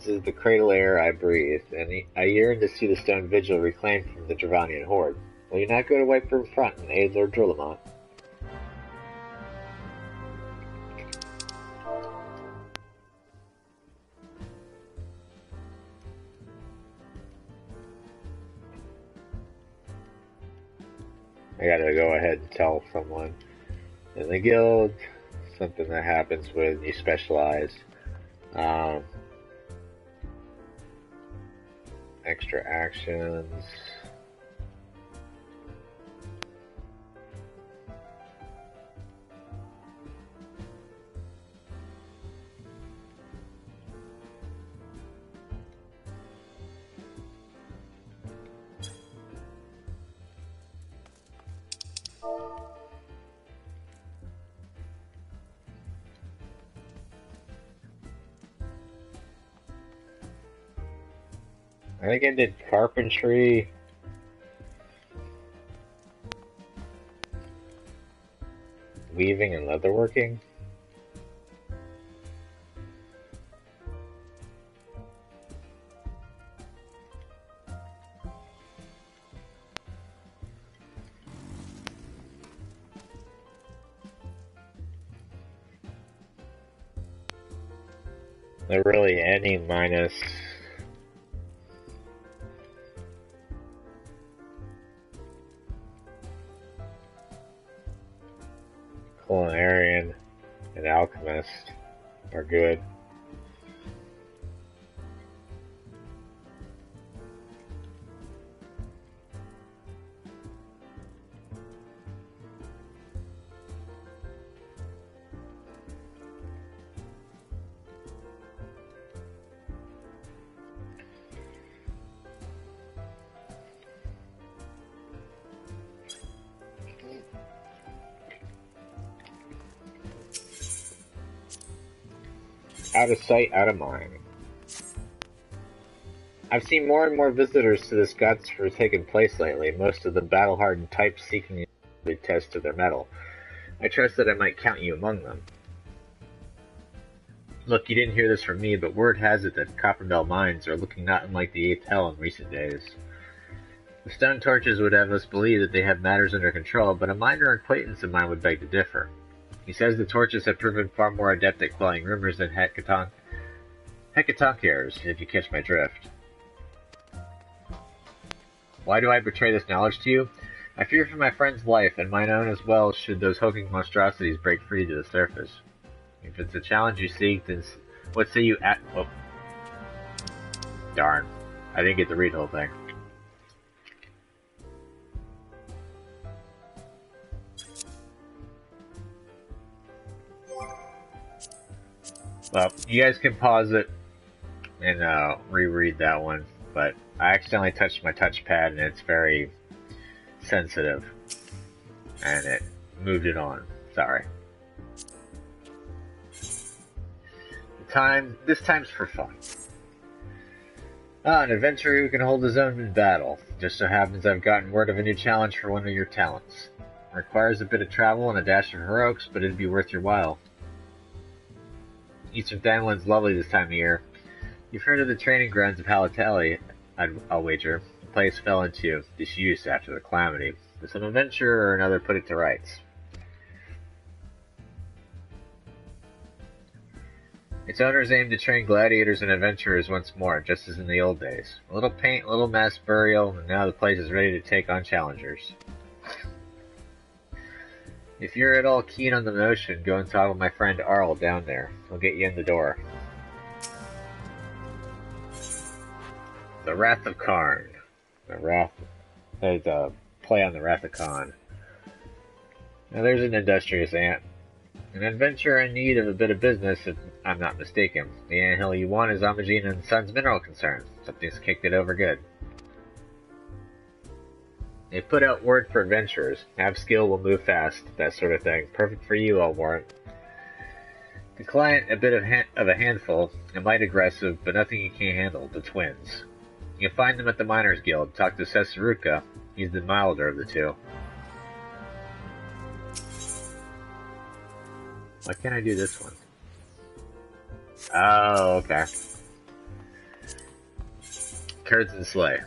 is the cradle air I breathe, and I yearn to see the stone vigil reclaimed from the Dravanian horde. Will you not go to Whiteford Front and aid Lord Drillamont? I gotta go ahead and tell someone in the guild something that happens when you specialize. Extra actions. I think I did carpentry, weaving, and leatherworking. They're really any minus culinarian and alchemist are good. Out of sight, out of mind. I've seen more and more visitors to this godforsaken place lately, most of them battle-hardened types seeking a test of their mettle. I trust that I might count you among them. Look, you didn't hear this from me, but word has it that Copperbell mines are looking not unlike the 8th hell in recent days. The stone torches would have us believe that they have matters under control, but a minor acquaintance of mine would beg to differ. He says the torches have proven far more adept at quelling rumors than Hecatonkers, if you catch my drift. Why do I betray this knowledge to you? I fear for my friend's life, and mine own as well, should those hulking monstrosities break free to the surface. If it's a challenge you seek, then what say you at— oh. Darn. I didn't get to read the whole thing. Well, you guys can pause it and reread that one, but I accidentally touched my touchpad and it's very sensitive, and it moved it on. sorry. This time's for fun. An adventurer who can hold his own in battle. Just so happens I've gotten word of a new challenge for one of your talents. Requires a bit of travel and a dash of heroics, but it'd be worth your while. Eastern Danland's lovely this time of year. You've heard of the training grounds of Halatali, I'll wager. The place fell into disuse after the calamity, but some adventurer or another put it to rights. Its owners aim to train gladiators and adventurers once more, just as in the old days. A little paint, a little mass burial, and now the place is ready to take on challengers. If you're at all keen on the notion, go and talk with my friend Arl down there. He'll get you in the door. The Wrath of Karn. There's a play on the Wrath of Khan. Now there's an industrious ant. An adventurer in need of a bit of business, if I'm not mistaken. The anthill you want is Amajin and Son's mineral concerns. Something's kicked it over good. They put out word for adventurers. Have skill, will move fast, that sort of thing. Perfect for you, I'll warrant. The client, a bit of a handful, a mite aggressive, but nothing you can't handle, the twins. You'll find them at the Miners Guild. Talk to Sesaruka. He's the milder of the two. Why can't I do this one? Oh, okay. Curds and Slay.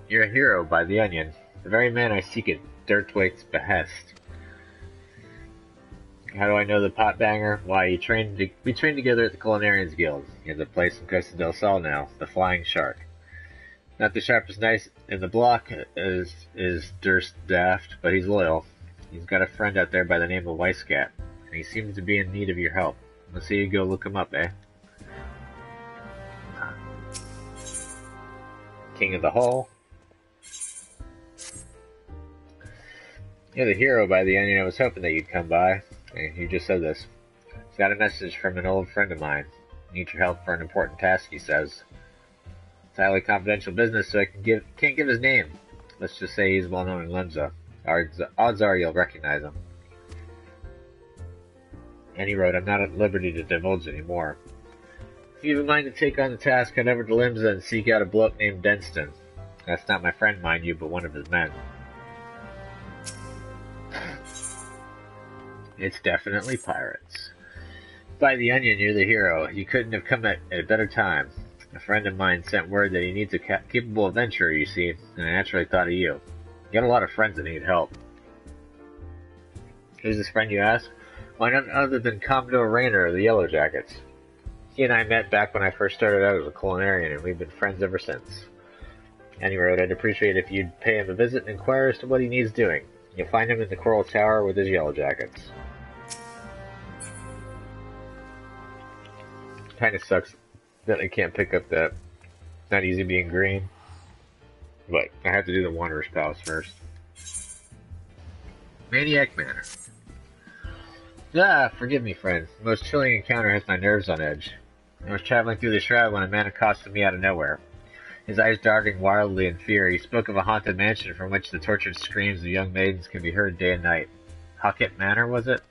You're a hero by the Onion, the very man I seek at Dirtwaite's behest. How do I know the potbanger? Why, we trained together at the Culinarians Guild. He has a place in Costa del Sol now, the Flying Shark. Not the sharpest knife in the block is Durst Daft, but he's loyal. He's got a friend out there by the name of Weisscat, and he seems to be in need of your help. Let's see you go look him up, eh? King of the Hall. You're the hero by the Onion. I was hoping that you'd come by. And you just said this. He's got a message from an old friend of mine. Need your help for an important task, he says. It's highly confidential business, so I can't give his name. Let's just say he's well known in Lemza. Odds are you'll recognize him. And he wrote, I'm not at liberty to divulge anymore. If you have a mind to take on the task, head over to Lemza and seek out a bloke named Denston. That's not my friend, mind you, but one of his men. It's definitely pirates. By the Onion, you're the hero. You couldn't have come at a better time. A friend of mine sent word that he needs a capable adventurer, you see, and I naturally thought of you. You got a lot of friends that need help. Who's this friend, you ask? Why, none other than Commodore Rayner of the Yellow Jackets. He and I met back when I first started out as a culinarian, and we've been friends ever since. And he wrote, I'd appreciate if you'd pay him a visit and inquire as to what he needs doing. You'll find him in the Coral Tower with his Yellow Jackets. Kinda sucks that I can't pick up that. Not easy being green. But I have to do the Wanderer's Palace first. Maniac Manor. Forgive me, friend. The most chilling encounter has my nerves on edge. I was traveling through the shroud when a man accosted me out of nowhere. His eyes darting wildly in fear, he spoke of a haunted mansion from which the tortured screams of young maidens can be heard day and night. Hawkett Manor, was it?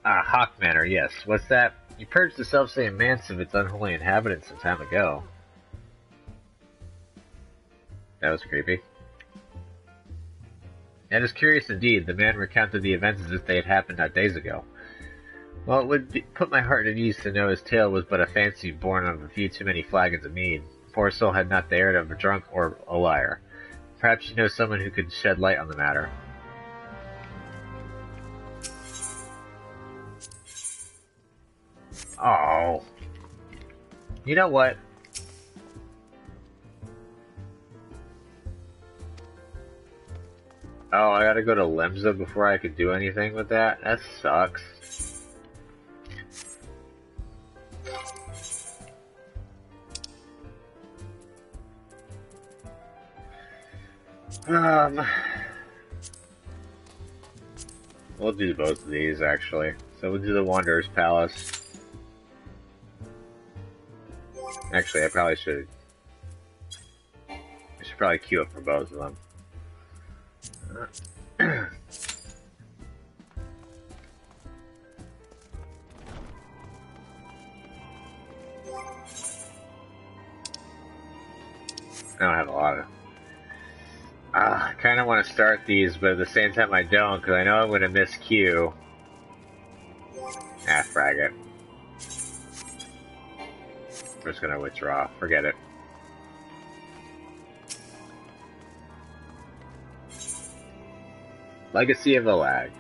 Hawk Manor, yes. What's that? You purged the self-same manse of its unholy inhabitants some time ago. That was creepy. That is curious indeed. The man recounted the events as if they had happened not days ago. Well, it would put my heart at ease to know his tale was but a fancy born of a few too many flagons of mead. The poor soul had not the air of a drunk or a liar. Perhaps you know someone who could shed light on the matter. Oh. You know what? Oh, I gotta go to Lemza before I could do anything with that? That sucks. We'll do both of these, actually. So we'll do the Wanderer's Palace. Actually, I should probably queue up for both of them. I don't have a lot of... I kind of want to start these, but at the same time I don't, because I know I'm going to miss Q. Ah, frag it. I'm just going to withdraw. Forget it. Legacy of the Lag.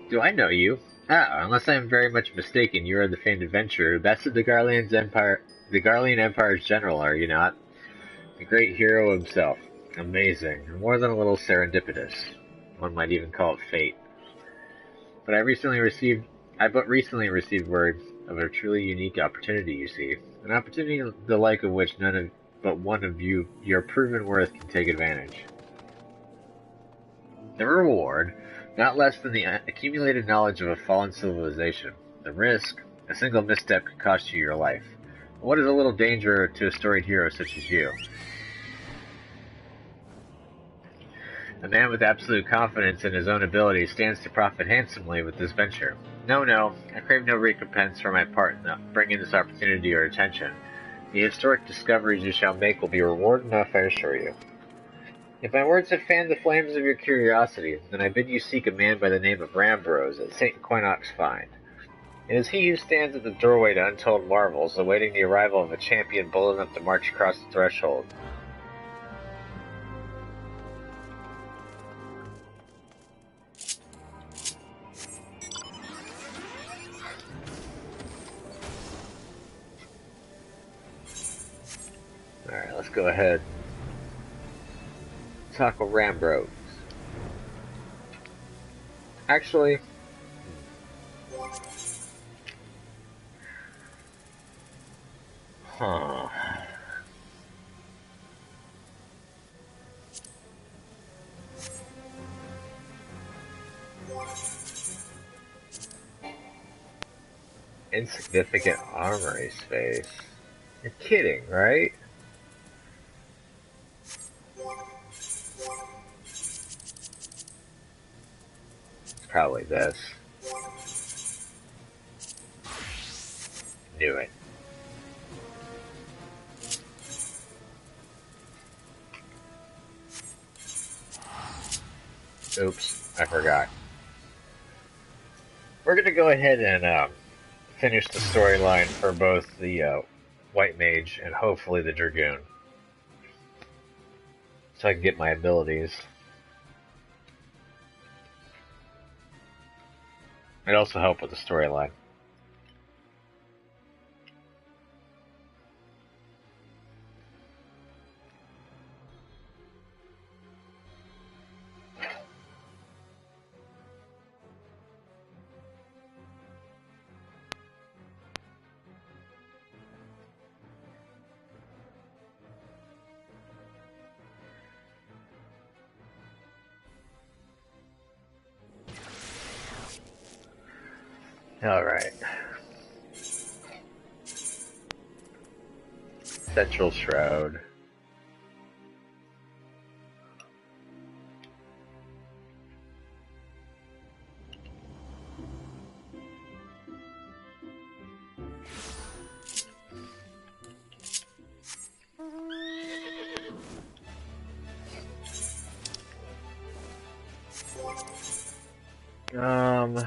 Do I know you? Ah, unless I am very much mistaken, you are the famed adventurer. That's the Garlean Empire's general, are you not? The great hero himself. Amazing. More than a little serendipitous. One might even call it fate. But I but recently received word of a truly unique opportunity, you see. An opportunity the like of which but one of you, your proven worth, can take advantage. The reward, not less than the accumulated knowledge of a fallen civilization. The risk, a single misstep could cost you your life. What is a little danger to a storied hero such as you? A man with absolute confidence in his own abilities stands to profit handsomely with this venture. No, I crave no recompense for my part in bringing this opportunity to your attention. The historic discoveries you shall make will be reward enough, I assure you. If my words have fanned the flames of your curiosity, then I bid you seek a man by the name of Rambrose at St. Quinox Find. It is he who stands at the doorway to untold marvels, awaiting the arrival of a champion bold enough to march across the threshold. Alright, let's go ahead. Talk with Rambrose. Actually... Huh... Insignificant armory space. You're kidding, right? It's probably this. Knew it. Oops, I forgot. We're gonna go ahead and finish the storyline for both the White Mage and hopefully the Dragoon. So I can get my abilities. It also help with the storyline. Alright. Central Shroud. Um...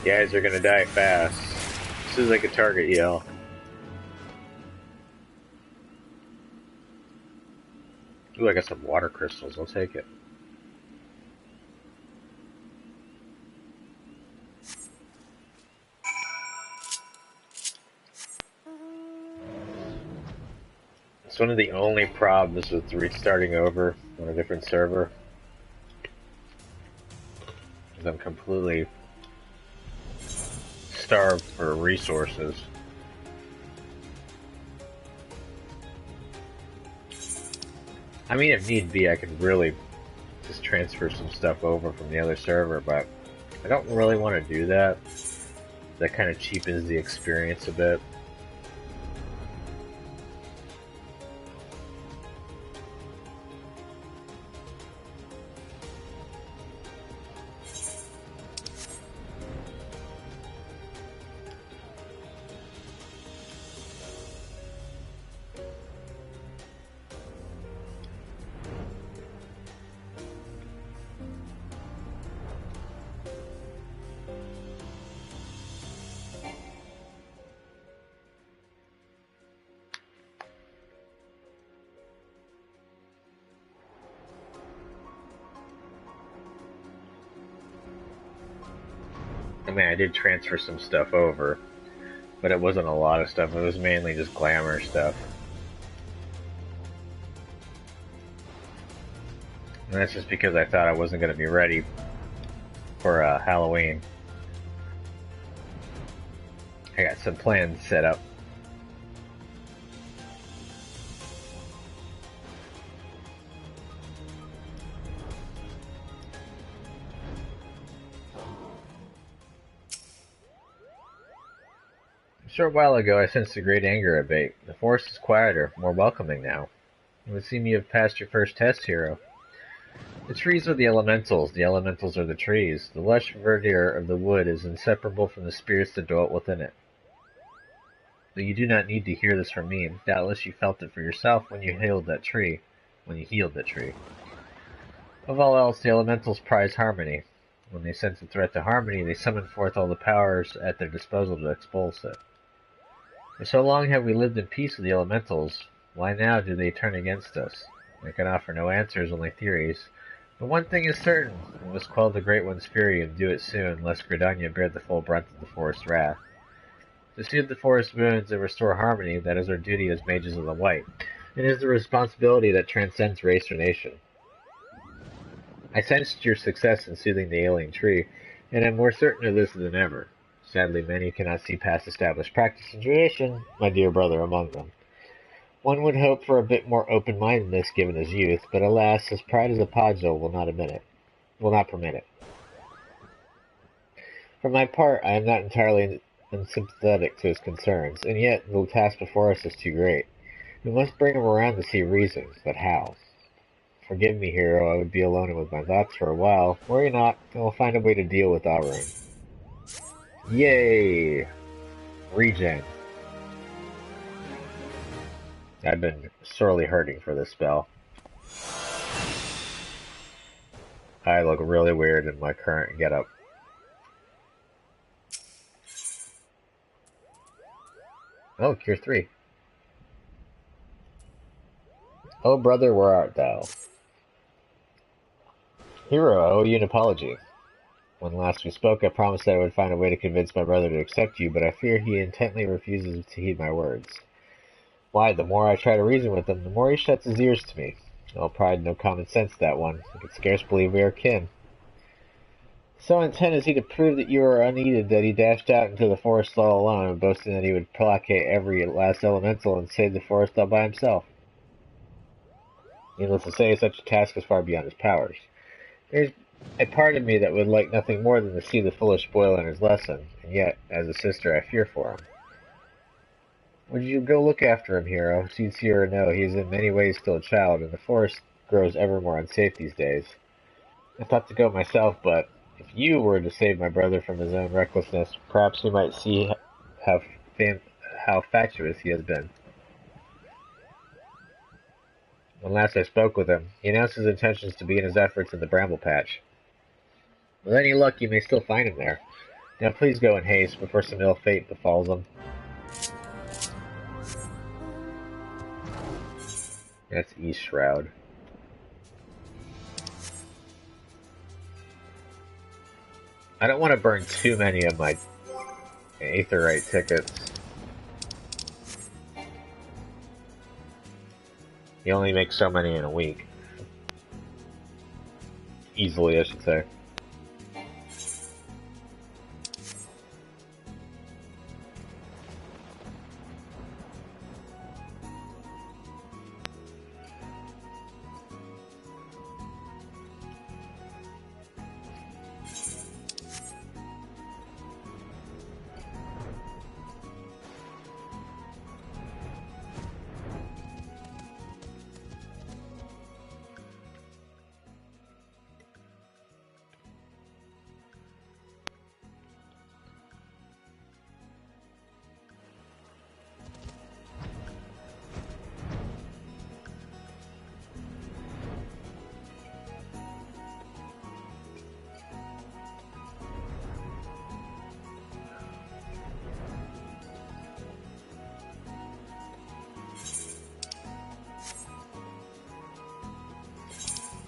You guys are gonna die fast. This is like a target yell. Ooh, I got some water crystals. I'll take it. It's one of the only problems with restarting over on a different server. Is I'm completely starved for resources. I mean, if need be, I could really just transfer some stuff over from the other server, but I don't really want to do that. That kind of cheapens the experience a bit. I mean, I did transfer some stuff over, but it wasn't a lot of stuff. It was mainly just glamour stuff. And that's just because I thought I wasn't going to be ready for Halloween. I got some plans set up. A short while ago, I sensed a great anger abate. The forest is quieter, more welcoming now. It would seem you have passed your first test, hero. The trees are the elementals are the trees. The lush verdure of the wood is inseparable from the spirits that dwelt within it. Though you do not need to hear this from me, doubtless you felt it for yourself when you healed that tree. Above all else, the elementals prize harmony. When they sense a threat to harmony, they summon forth all the powers at their disposal to expulse it. For so long have we lived in peace with the elementals, why now do they turn against us? I can offer no answers, only theories. But one thing is certain, we must quell the Great One's fury and do it soon, lest Gridania bear the full brunt of the forest's wrath. To soothe the forest wounds and restore harmony, that is our duty as mages of the White. It is the responsibility that transcends race or nation. I sensed your success in soothing the ailing tree, and am more certain of this than ever. Sadly, many cannot see past established practice and tradition, my dear brother among them. One would hope for a bit more open-mindedness given his youth, but alas, his pride as a Pojo will not permit it. For my part, I am not entirely unsympathetic to his concerns, and yet the task before us is too great. We must bring him around to see reason, but how? Forgive me, hero, I would be alone with my thoughts for a while. Worry not, and we'll find a way to deal with our room. Yay! Regen. I've been sorely hurting for this spell. I look really weird in my current getup. Oh, Cure 3. Oh, brother, where art thou? Hero, I owe you an apology. When last we spoke, I promised that I would find a way to convince my brother to accept you, but I fear he intently refuses to heed my words. Why, the more I try to reason with him, the more he shuts his ears to me. No pride, no common sense, that one. I can scarce believe we are kin. So intent is he to prove that you are unneeded that he dashed out into the forest all alone, boasting that he would placate every last elemental and save the forest all by himself. Needless to say, such a task is far beyond his powers. There's a part of me that would like nothing more than to see the foolish boy learn his lesson, and yet, as a sister, I fear for him. Would you go look after him, hero? Sincere or no, he is in many ways still a child, and the forest grows ever more unsafe these days. I thought to go myself, but if you were to save my brother from his own recklessness, perhaps we might see how fatuous he has been. When last I spoke with him, he announced his intentions to begin his efforts in the bramble patch. With any luck, you may still find him there. Now please go in haste, before some ill fate befalls him. That's East Shroud. I don't want to burn too many of my Aetherite tickets. You only make so many in a week. Easily, I should say.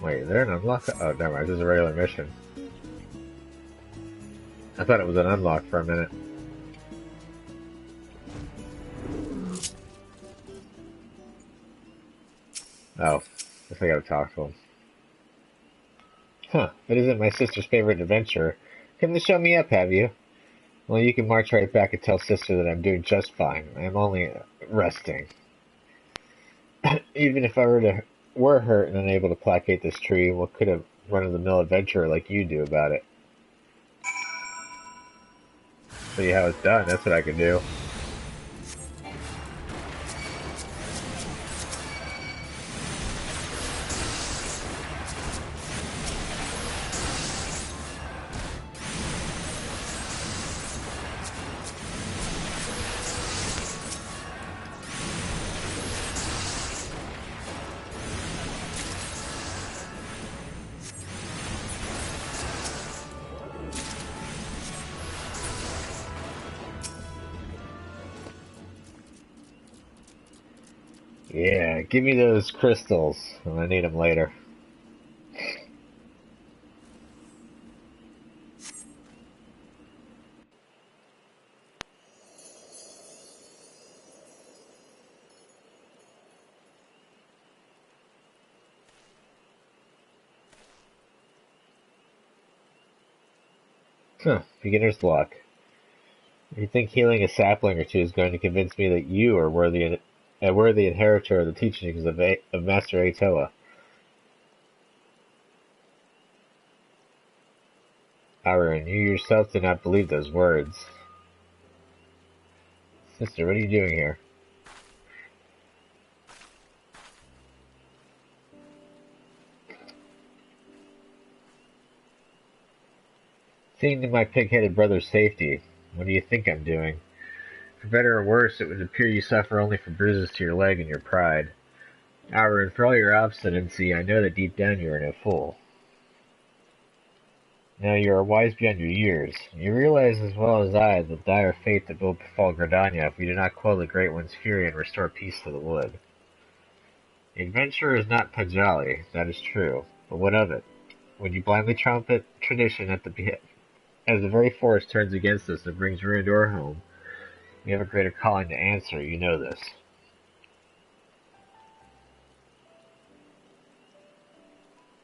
Wait, is there an unlock? Oh, never mind. This is a regular mission. I thought it was an unlock for a minute. Oh, guess I gotta talk to him. Huh, it isn't my sister's favorite adventure. Come to show me up, have you? Well, you can march right back and tell sister that I'm doing just fine. I'm only resting. Even if I were hurt and unable to placate this tree, what could a run-of-the-mill adventurer like you do about it? Show you how it's done. That's what I can do. Yeah, give me those crystals. I'm gonna need them later. Huh, beginner's luck. You think healing a sapling or two is going to convince me that you are a worthy inheritor of the teachings of Master Atoa? Aaron, you yourself did not believe those words. Sister, what are you doing here? Seeing to my pig-headed brother's safety, what do you think I'm doing? For better or worse, it would appear you suffer only from bruises to your leg and your pride. Aaron, for all your obstinacy, I know that deep down you are no fool. Now you are wise beyond your years. You realize as well as I the dire fate that will befall Gridania if we do not quell the Great One's fury and restore peace to the wood. The adventurer is not Pajali, that is true, but what of it? When you blindly trumpet tradition as the very forest turns against us and brings ruin to our home, we have a greater calling to answer, you know this.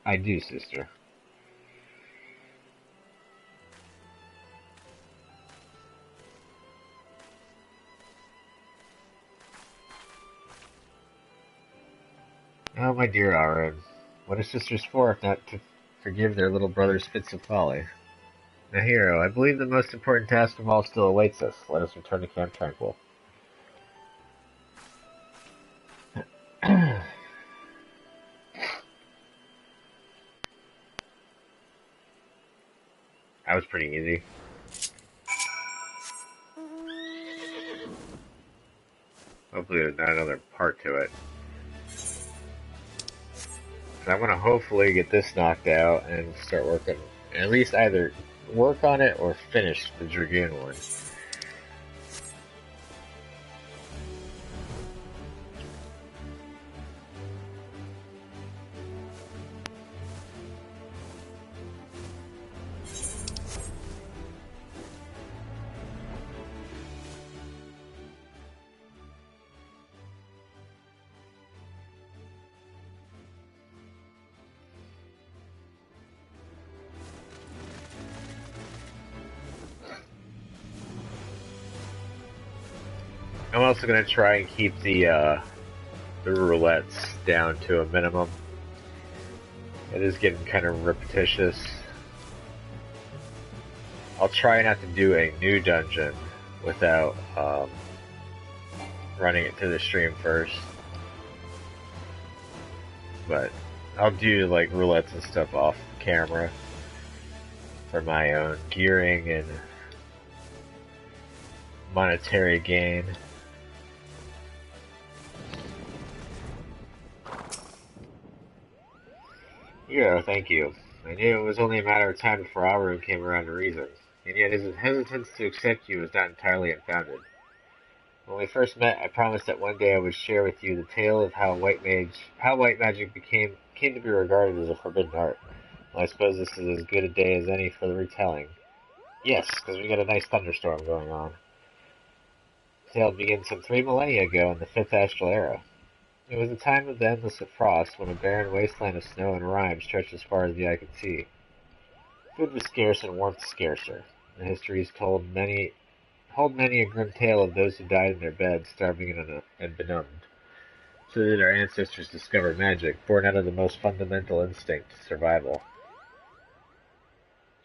I do, sister. Oh, my dear Aaron, what are sisters for if not to forgive their little brother's fits of folly? Now, hero, I believe the most important task of all still awaits us. Let us return to Camp Tranquil. That was pretty easy. Hopefully there's not another part to it. I want to hopefully get this knocked out and start working, at least either work on it or finish the Dragoon one. I'm also going to try and keep the roulettes down to a minimum. It is getting kind of repetitious. I'll try not to do a new dungeon without running it to the stream first. But I'll do like roulettes and stuff off camera for my own gearing and monetary gain. Yeah, thank you. I knew it was only a matter of time before Alrune came around to reason, and yet his hesitance to accept you was not entirely unfounded. When we first met, I promised that one day I would share with you the tale of how white magic came to be regarded as a forbidden art. Well, I suppose this is as good a day as any for the retelling. Yes, because we got a nice thunderstorm going on. The tale begins some 3 millennia ago in the 5th astral era. It was the time of the endless frost, when a barren wasteland of snow and rime stretched as far as the eye could see. Food was scarce and warmth scarcer. The histories hold many a grim tale of those who died in their beds, starving and benumbed. So did our ancestors discover magic, born out of the most fundamental instinct, survival.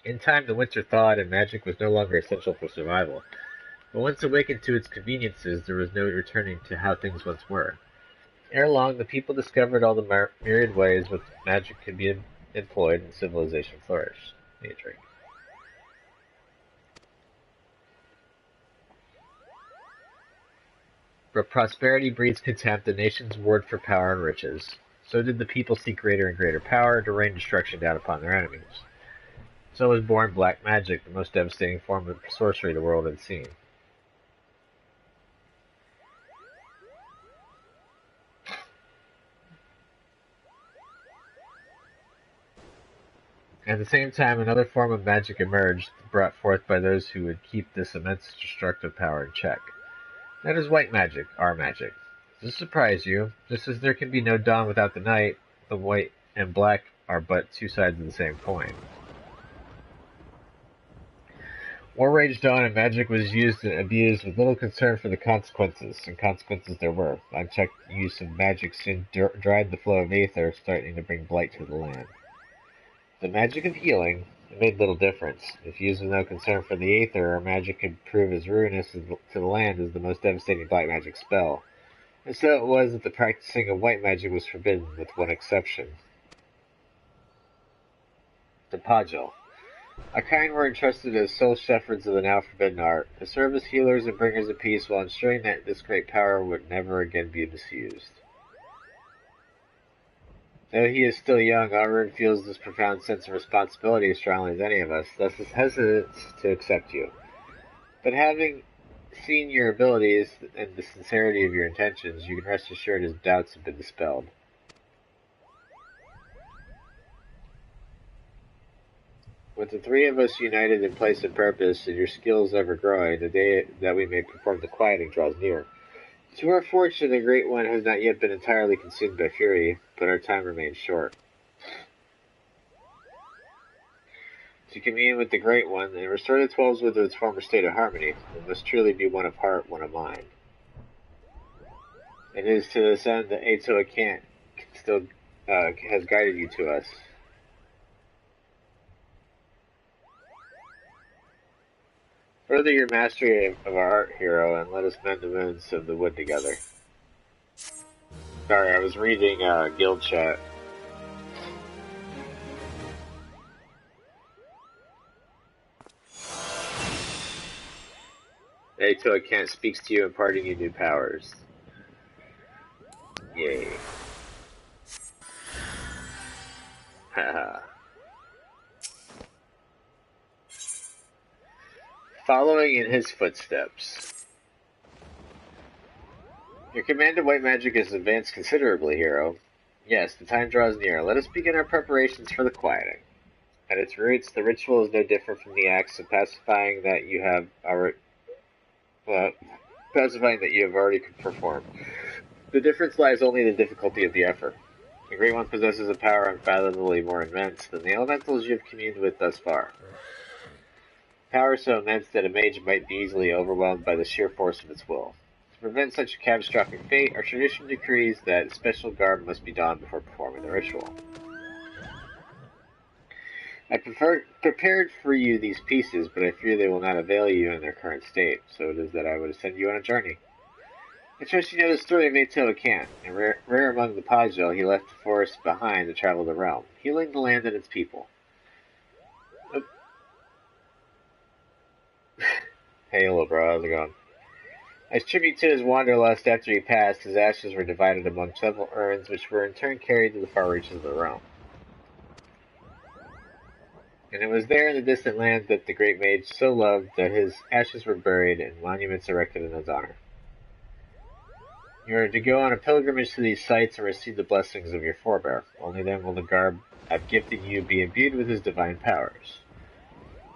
In time, the winter thawed, and magic was no longer essential for survival. But once awakened to its conveniences, there was no returning to how things once were. Ere long, the people discovered all the myriad ways which magic could be employed, and civilization flourished. Need a drink. But prosperity breeds contempt, the nations warred for power and riches. So did the people seek greater and greater power to rain destruction down upon their enemies. So was born black magic, the most devastating form of sorcery the world had seen. At the same time, another form of magic emerged, brought forth by those who would keep this immense destructive power in check. That is white magic, our magic. Does this surprise you? Just as there can be no dawn without the night, the white and black are but two sides of the same coin. War raged on, and magic was used and abused with little concern for the consequences, and consequences there were. Unchecked use of magic soon dried the flow of aether, starting to bring blight to the land. The magic of healing, it made little difference. If used with no concern for the aether, our magic could prove as ruinous to the land as the most devastating black magic spell. And so it was that the practicing of white magic was forbidden, with one exception. The Pajal. Our kind were entrusted as sole shepherds of the now forbidden art, to serve as healers and bringers of peace while ensuring that this great power would never again be misused. Though he is still young, Alrune feels this profound sense of responsibility as strongly as any of us, thus is hesitant to accept you. But having seen your abilities and the sincerity of your intentions, you can rest assured his doubts have been dispelled. With the three of us united in place and purpose, and your skills ever growing, the day that we may perform the quieting draws near. To our fortune, the Great One has not yet been entirely consumed by fury, but our time remains short. To commune with the Great One and restore the Twelves to its former state of harmony, it must truly be one of heart, one of mind. It is to this end that XIV still has guided you to us. Further your mastery of our art, hero, and let us mend the wounds of the wood together. Sorry, I was reading guild chat. XIV speaks to you, imparting you new powers. Yay. Haha. Following in his footsteps. Your command of white magic has advanced considerably, hero. Yes, the time draws near. Let us begin our preparations for the quieting. At its roots, the ritual is no different from the acts of pacifying that you have already performed. The difference lies only in the difficulty of the effort. The Great One possesses a power unfathomably more immense than the elementals you have communed with thus far. Power so immense that a mage might be easily overwhelmed by the sheer force of its will. To prevent such a catastrophic fate, our tradition decrees that special garb must be donned before performing the ritual. I prepared for you these pieces, but I fear they will not avail you in their current state, so it is that I would send you on a journey. I trust you know the story of Ato Kant, and rare among the Pojo, he left the forest behind to travel the realm, healing the land and its people. Hey, little bro, how's it going? As tribute to his wanderlust after he passed, his ashes were divided among several urns, which were in turn carried to the far reaches of the realm. And it was there in the distant lands that the great mage so loved that his ashes were buried and monuments erected in his honor. You are to go on a pilgrimage to these sites and receive the blessings of your forebear. Only then will the garb I've gifted you be imbued with his divine powers.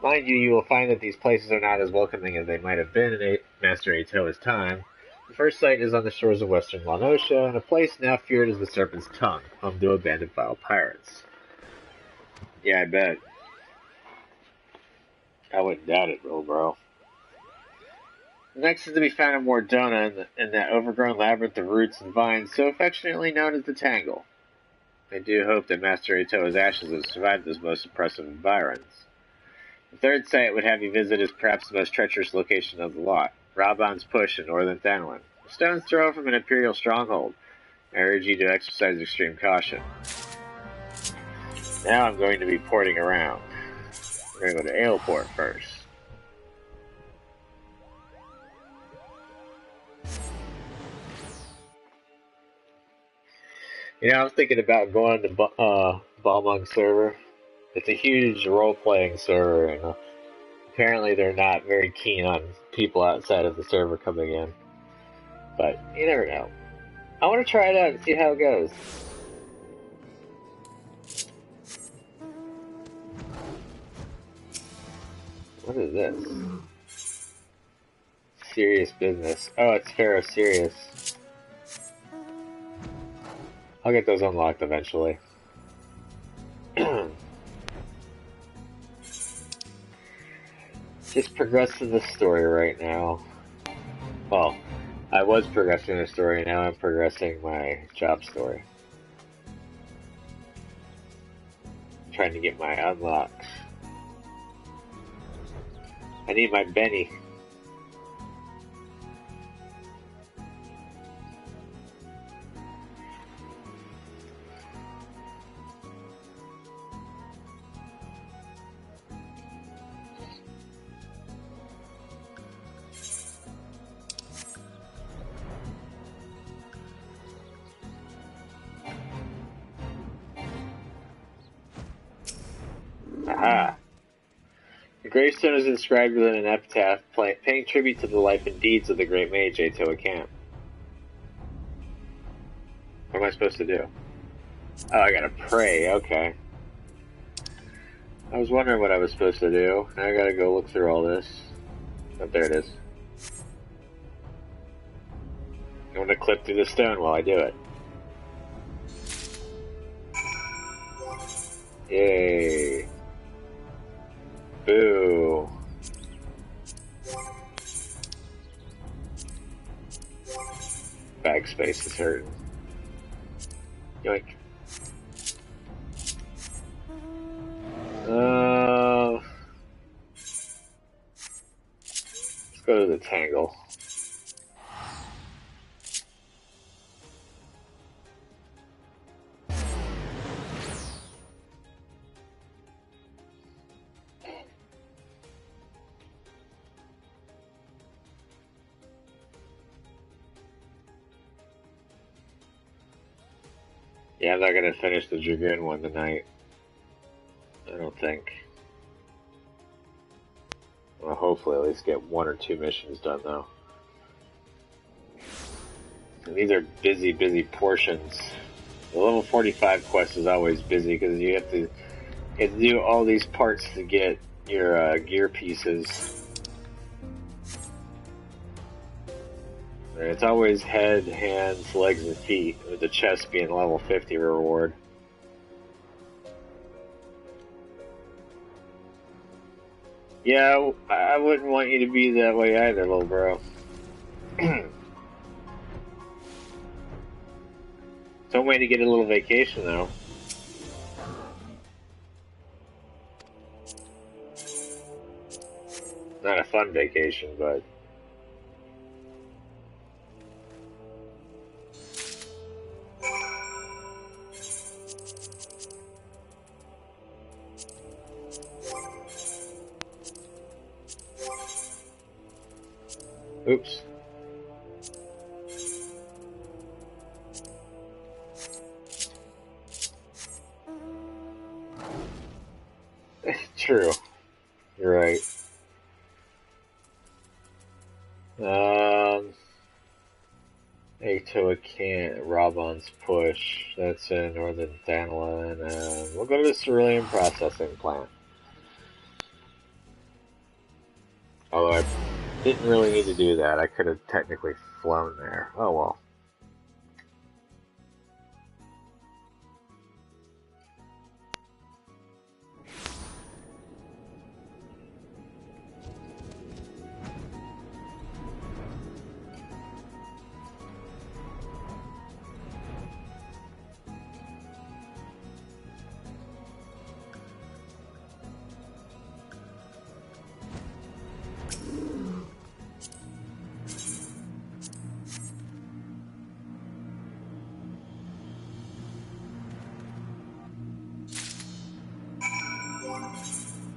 Mind you, you will find that these places are not as welcoming as they might have been in Master Ato's time. The first site is on the shores of western Lanosha, and a place now feared as the Serpent's Tongue, home to a band of vile pirates. Yeah, I bet. I wouldn't doubt it, little bro. The next is to be found in Mordona, in that overgrown labyrinth of roots and vines so affectionately known as the Tangle. I do hope that Master Ato's ashes have survived those most oppressive environs. The third site would have you visit is perhaps the most treacherous location of the lot, Raban's Push in northern Thanlin. A stone's throw from an Imperial stronghold. I urge you to exercise extreme caution. Now I'm going to be porting around. We're going to go to Aleport first. You know, I'm thinking about going to Balmung server. It's a huge role-playing server, and apparently they're not very keen on people outside of the server coming in. But you never know. I want to try it out and see how it goes. What is this? Serious business. Oh, it's Pharaoh Serious. I'll get those unlocked eventually. Just progressing the story right now. Well, I was progressing the story, now I'm progressing my job story. Trying to get my unlocks. I need my Benny. Aha! The gravestone is inscribed with an epitaph paying tribute to the life and deeds of the great mage Ato Camp. What am I supposed to do? Oh, I gotta pray, okay. I was wondering what I was supposed to do. Now I gotta go look through all this. Oh, there it is. I'm gonna clip through the stone while I do it. Yay. Boo. Backspace is hurting. Yoink. Let's go to the Tangle. Yeah, I'm not gonna finish the Dragoon one tonight. I don't think. Well, hopefully at least get 1 or 2 missions done, though. And these are busy portions. The level 45 quest is always busy because you have to do all these parts to get your gear pieces. And it's always head, hands, legs, and feet, with the chest being level 50 reward. Yeah, I wouldn't want you to be that way either, little bro. One way to get a little vacation, though. Not a fun vacation, but... Oops. True. You're right. Atoa Robon's push. That's in Northern Thanalan. We'll go to the Cerulean Processing Plant. Although I didn't really need to do that. I could have technically flown there. Oh well.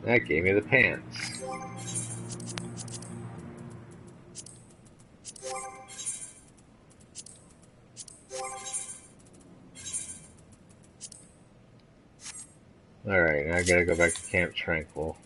That gave me the pants. Alright, now I gotta go back to Camp Tranquil.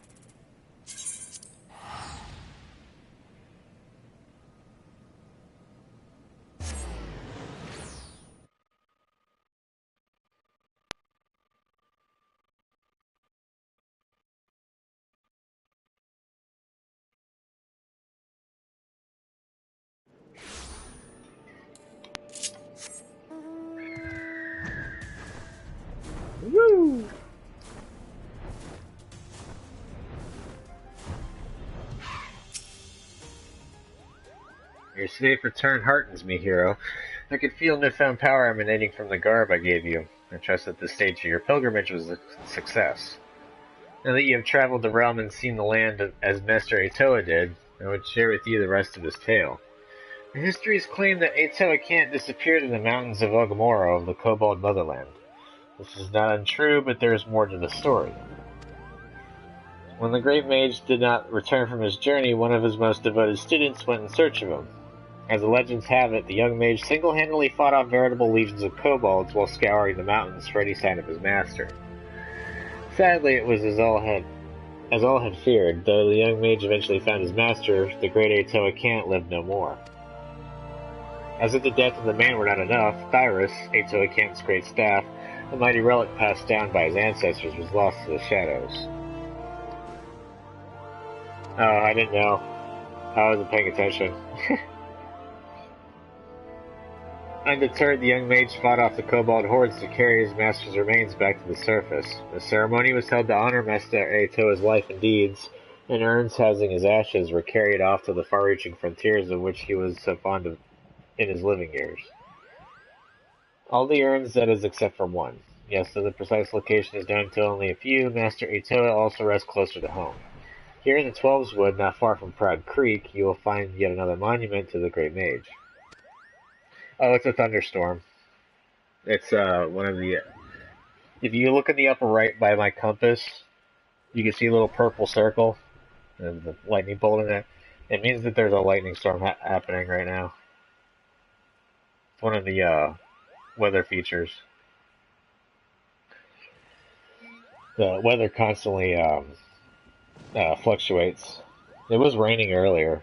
Woo! Your safe return heartens me, hero. I could feel newfound power emanating from the garb I gave you. I trust that the stage of your pilgrimage was a success. Now that you have traveled the realm and seen the land as Master Atoa did, I would share with you the rest of his tale. The histories claim that Atoa can't disappeared in the mountains of Ogamoro of the Kobold Motherland. This is not untrue, but there is more to the story. When the Great Mage did not return from his journey, one of his most devoted students went in search of him. As the legends have it, the young mage single-handedly fought off veritable legions of kobolds while scouring the mountains for any sign of his master. Sadly, it was as all had feared. Though the young mage eventually found his master, the great Atoa Kant lived no more. As if the death of the man were not enough, Thyrus, Atoa Kant's great staff, the mighty relic passed down by his ancestors, was lost to the shadows. Oh, I didn't know. I wasn't paying attention. Undeterred, the young mage fought off the kobold hordes to carry his master's remains back to the surface. The ceremony was held to honor Master Atoa's life and deeds, and urns housing his ashes were carried off to the far-reaching frontiers of which he was so fond of in his living years. All the urns, that is, except for one. Yes, though the precise location is known to only a few, Master Atoa also rests closer to home. Here in the Twelves Wood, not far from Proud Creek, you will find yet another monument to the Great Mage. Oh, it's a thunderstorm. It's one of the... If you look in the upper right by my compass, you can see a little purple circle and the lightning bolt in it. It means that there's a lightning storm happening right now. It's one of the weather features. The weather constantly fluctuates. It was raining earlier.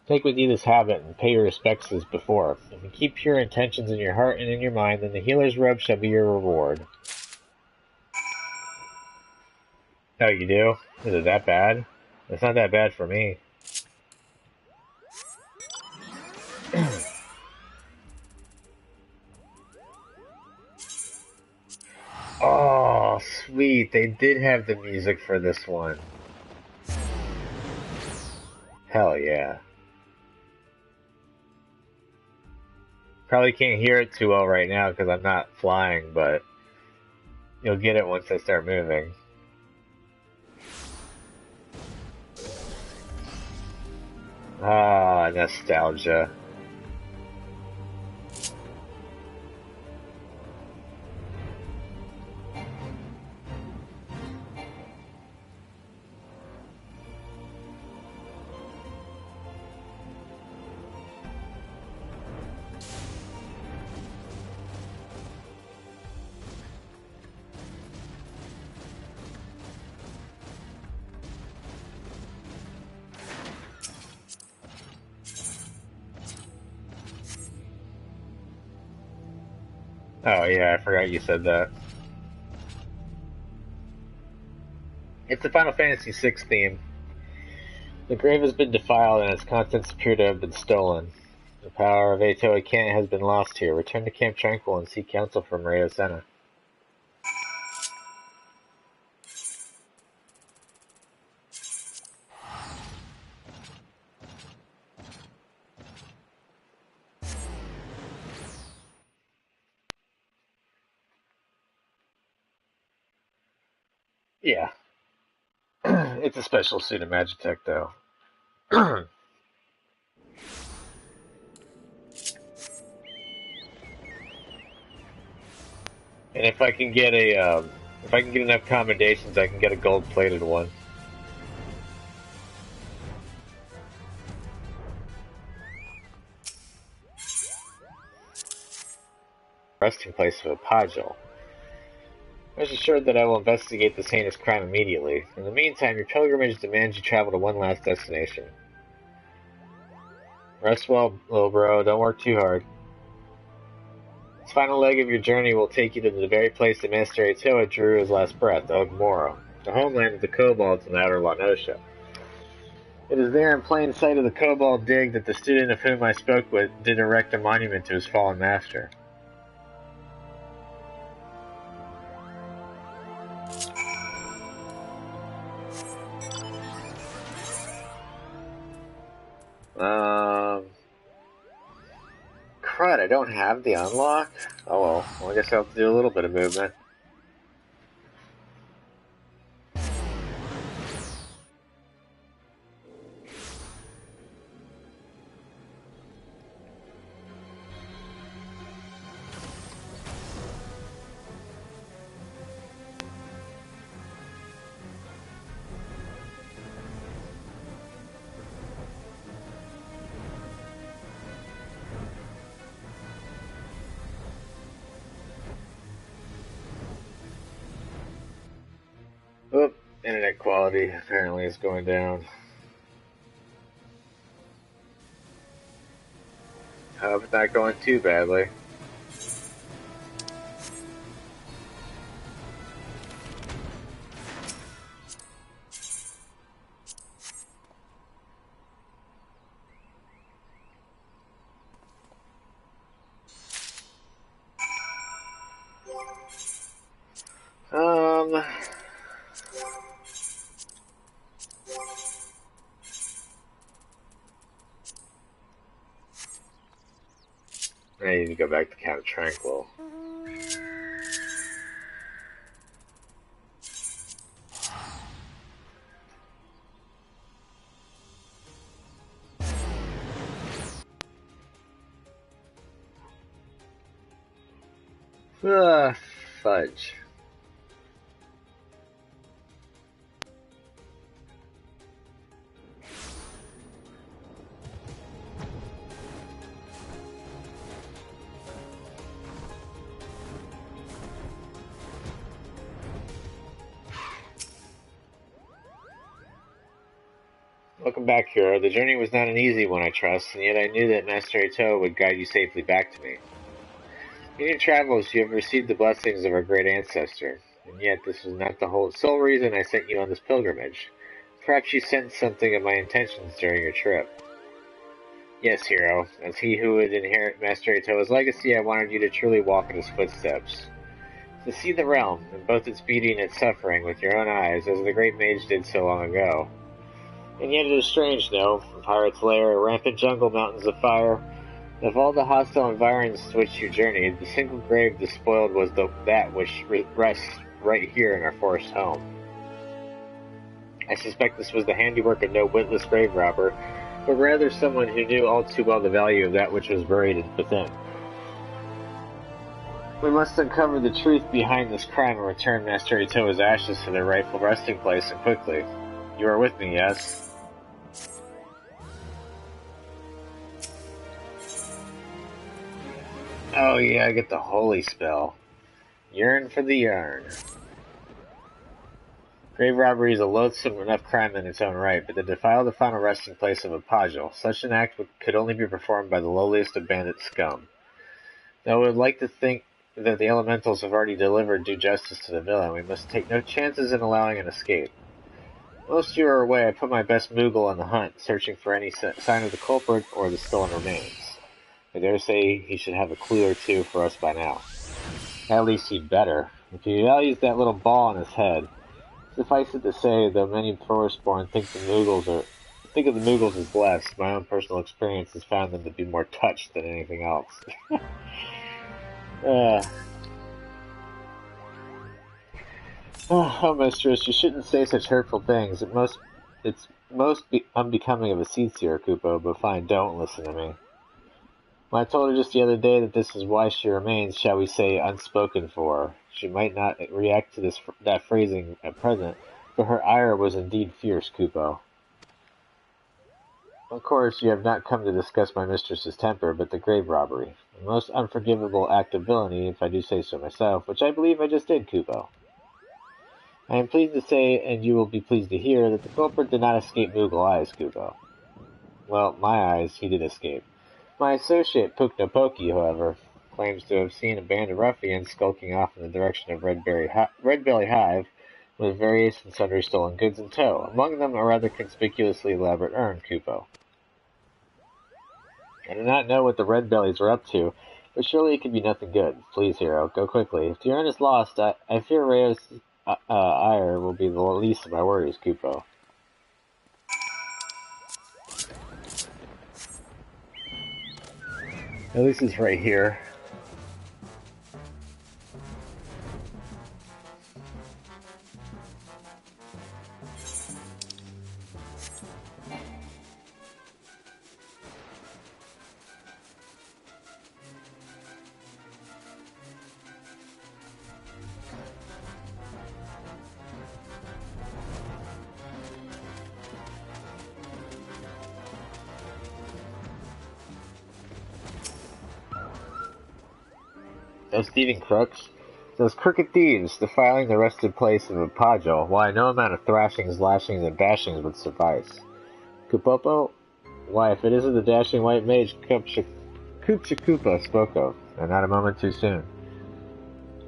Take with you this habit and pay your respects as before. If you keep pure intentions in your heart and in your mind, then the healer's robe shall be your reward. Oh, you do? Is it that bad? It's not that bad for me. Oh, sweet. They did have the music for this one. Hell yeah. Probably can't hear it too well right now because I'm not flying, but you'll get it once I start moving. Ah, nostalgia. Oh yeah, I forgot you said that. It's a Final Fantasy VI theme. The grave has been defiled and its contents appear to have been stolen. The power of Ato Kent has been lost here. Return to Camp Tranquil and seek counsel from Ryo Senna. Yeah. It's a special suit of Magitech, though. And if I can get if I can get enough commendations, I can get a gold-plated one. Resting place of a Pajal. Rest assured that I will investigate this heinous crime immediately. In the meantime, your pilgrimage demands you travel to one last destination. Rest well, little bro. Don't work too hard. This final leg of your journey will take you to the very place that Master Atoa drew his last breath, Ogmoro, the homeland of the kobolds in outer La Noscia. It is there in plain sight of the kobold dig that the student of whom I spoke with did erect a monument to his fallen master. Crud, I don't have the unlock? Oh well, I guess I'll have to do a little bit of movement. Oop, internet quality apparently is going down. Hope it's not going too badly. I need to go back to Camp Tranquil. Fudge. Welcome back, hero. The journey was not an easy one, I trust, and yet I knew that Master Atoa would guide you safely back to me. In your travels, you have received the blessings of our great ancestor, and yet this was not the sole reason I sent you on this pilgrimage. Perhaps you sensed something of my intentions during your trip. Yes, hero. As he who would inherit Master Atoa's legacy, I wanted you to truly walk in his footsteps. To see the realm, in both its beauty and its suffering, with your own eyes, as the great mage did so long ago. And yet it is strange, no? A pirate's lair, a rampant jungle, mountains of fire. Of all the hostile environs to which you journeyed, the single grave despoiled was that which rests right here in our forest home. I suspect this was the handiwork of no witless grave robber, but rather someone who knew all too well the value of that which was buried within. We must uncover the truth behind this crime and return Master Ito's ashes to their rightful resting place, and quickly. You are with me, yes? Oh yeah, I get the holy spell. Yearn for the yarn. Grave robbery is a loathsome enough crime in its own right, but to defile the final resting place of a Pajal, such an act could only be performed by the lowliest of bandit scum. Though I would like to think that the elementals have already delivered due justice to the villain, we must take no chances in allowing an escape. Whilst you are away, I put my best Moogle on the hunt, searching for any sign of the culprit or the stolen remains. I dare say he should have a clue or two for us by now. At least he'd better. If he values that little ball on his head, suffice it to say, though many forestborn think of the Moogles as blessed, my own personal experience has found them to be more touched than anything else. Oh, mistress, you shouldn't say such hurtful things. It's most unbecoming of a seed seer, Kupo, but fine, don't listen to me. When I told her just the other day that this is why she remains, shall we say, unspoken for, she might not react to that phrasing at present, but her ire was indeed fierce, Kupo. Of course, you have not come to discuss my mistress's temper, but the grave robbery. A most unforgivable act of villainy, if I do say so myself, which I believe I just did, Kupo. I am pleased to say, and you will be pleased to hear, that the culprit did not escape Moogle eyes, Kupo. Well, my eyes, he did escape. My associate, Puknopoki, however, claims to have seen a band of ruffians skulking off in the direction of Red Belly Hive, with various and sundry stolen goods in tow, among them a rather conspicuously elaborate urn, Kupo. I do not know what the Red Bellies are up to, but surely it can be nothing good. Please, hero, go quickly. If the urn is lost, I fear Rayo's ire will be the least of my worries, Kupo. At least it's right here. Those thieving crooks, those crooked thieves, defiling the rested place of a Pajal, why, no amount of thrashings, lashings, and bashings would suffice. Kupopo? Why, if it isn't the dashing white mage Kupcha spoke of, and not a moment too soon.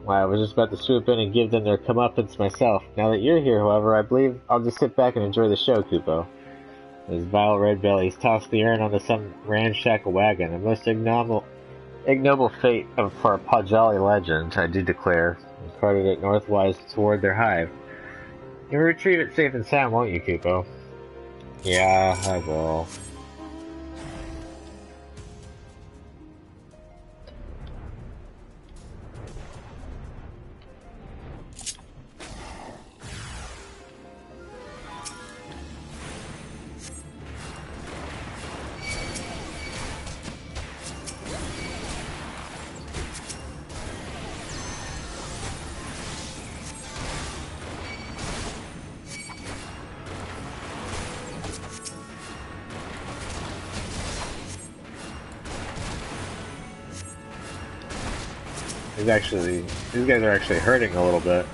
Why, I was just about to swoop in and give them their comeuppance myself. Now that you're here, however, I believe I'll just sit back and enjoy the show, Kupo. Those vile red bellies tossed the urn onto some ramshackle wagon, a most ignoble fate for a Pajali legend, I do declare, and carted it northwise toward their hive. You'll retrieve it safe and sound, won't you, Kupo? Yeah, I will. These guys are actually hurting a little bit.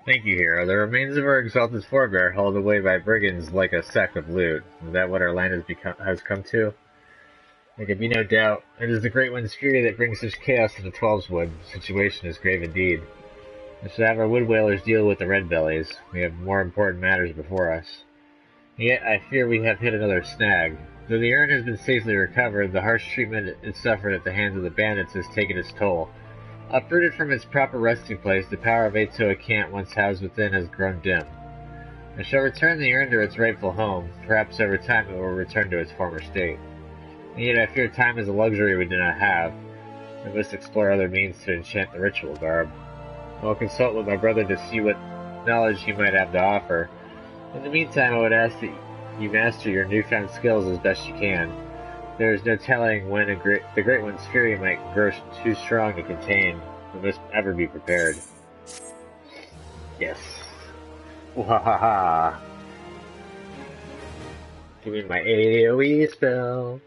Thank you, hero. The remains of our exalted forebear hauled away by brigands like a sack of loot. Is that what our land has come to? There can be no doubt. It is the Great One's fury that brings such chaos to the Twelve's Wood. The situation is grave indeed. We should have our wood whalers deal with the red bellies. We have more important matters before us. Yet I fear we have hit another snag. Though the urn has been safely recovered, the harsh treatment it suffered at the hands of the bandits has taken its toll. Uprooted from its proper resting place, the power of Atoa Cant once housed within has grown dim. I shall return the urn to its rightful home. Perhaps over time it will return to its former state. And yet I fear time is a luxury we do not have. We must explore other means to enchant the ritual garb. I will consult with my brother to see what knowledge he might have to offer. In the meantime, I would ask that you master your newfound skills as best you can. There is no telling when the Great One's fury might grow too strong to contain. We must ever be prepared. Yes. Wahaha. Give me my AoE spell.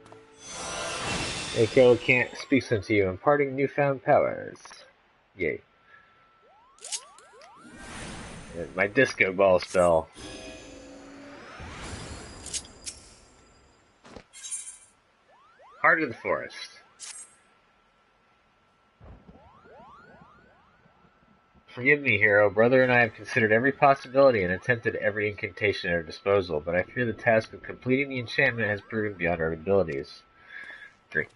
Atoa Cant speaks unto you, imparting newfound powers. Yay. And my disco ball spell. Heart of the Forest. Forgive me, hero. Brother and I have considered every possibility and attempted every incantation at our disposal, but I fear the task of completing the enchantment has proven beyond our abilities. Drink.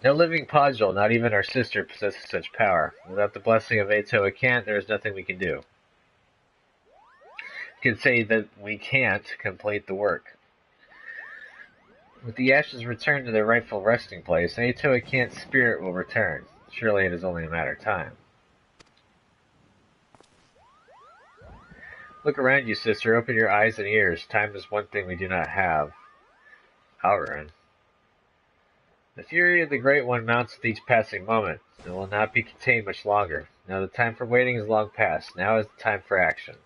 No living podule, not even our sister, possesses such power. Without the blessing of Atoa Cant, there is nothing we can do. You can say that we can't complete the work. With the ashes returned to their rightful resting place, Atoa Cant's spirit will return. Surely it is only a matter of time. Look around you, sister. Open your eyes and ears. Time is one thing we do not have. Outrun. The fury of the Great One mounts with each passing moment. It will not be contained much longer. Now the time for waiting is long past. Now is the time for action.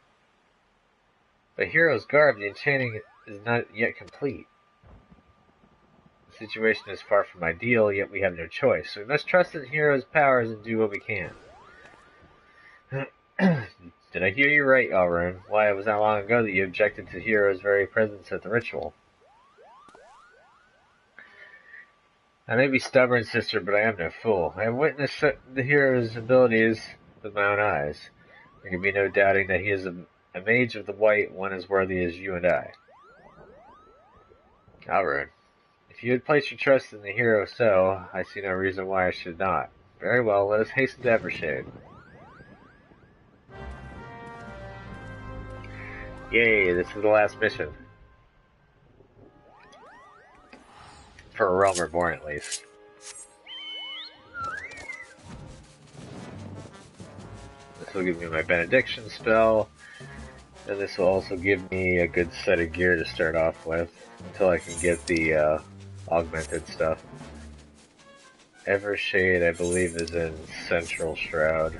But hero's garb, the enchanting is not yet complete. The situation is far from ideal, yet we have no choice. We must trust in hero's powers and do what we can. Did I hear you right, Alrune? Why, it was not long ago that you objected to hero's very presence at the ritual. I may be stubborn, sister, but I am no fool. I have witnessed the hero's abilities with my own eyes. There can be no doubting that he is a mage of the white, one as worthy as you and I. Alrune, if you had placed your trust in the hero so, I see no reason why I should not. Very well, let us hasten to Evershade. Yay, this is the last mission. For a realm reborn, at least. This will give me my benediction spell, and this will also give me a good set of gear to start off with, until I can get the augmented stuff. Evershade, I believe, is in Central Shroud.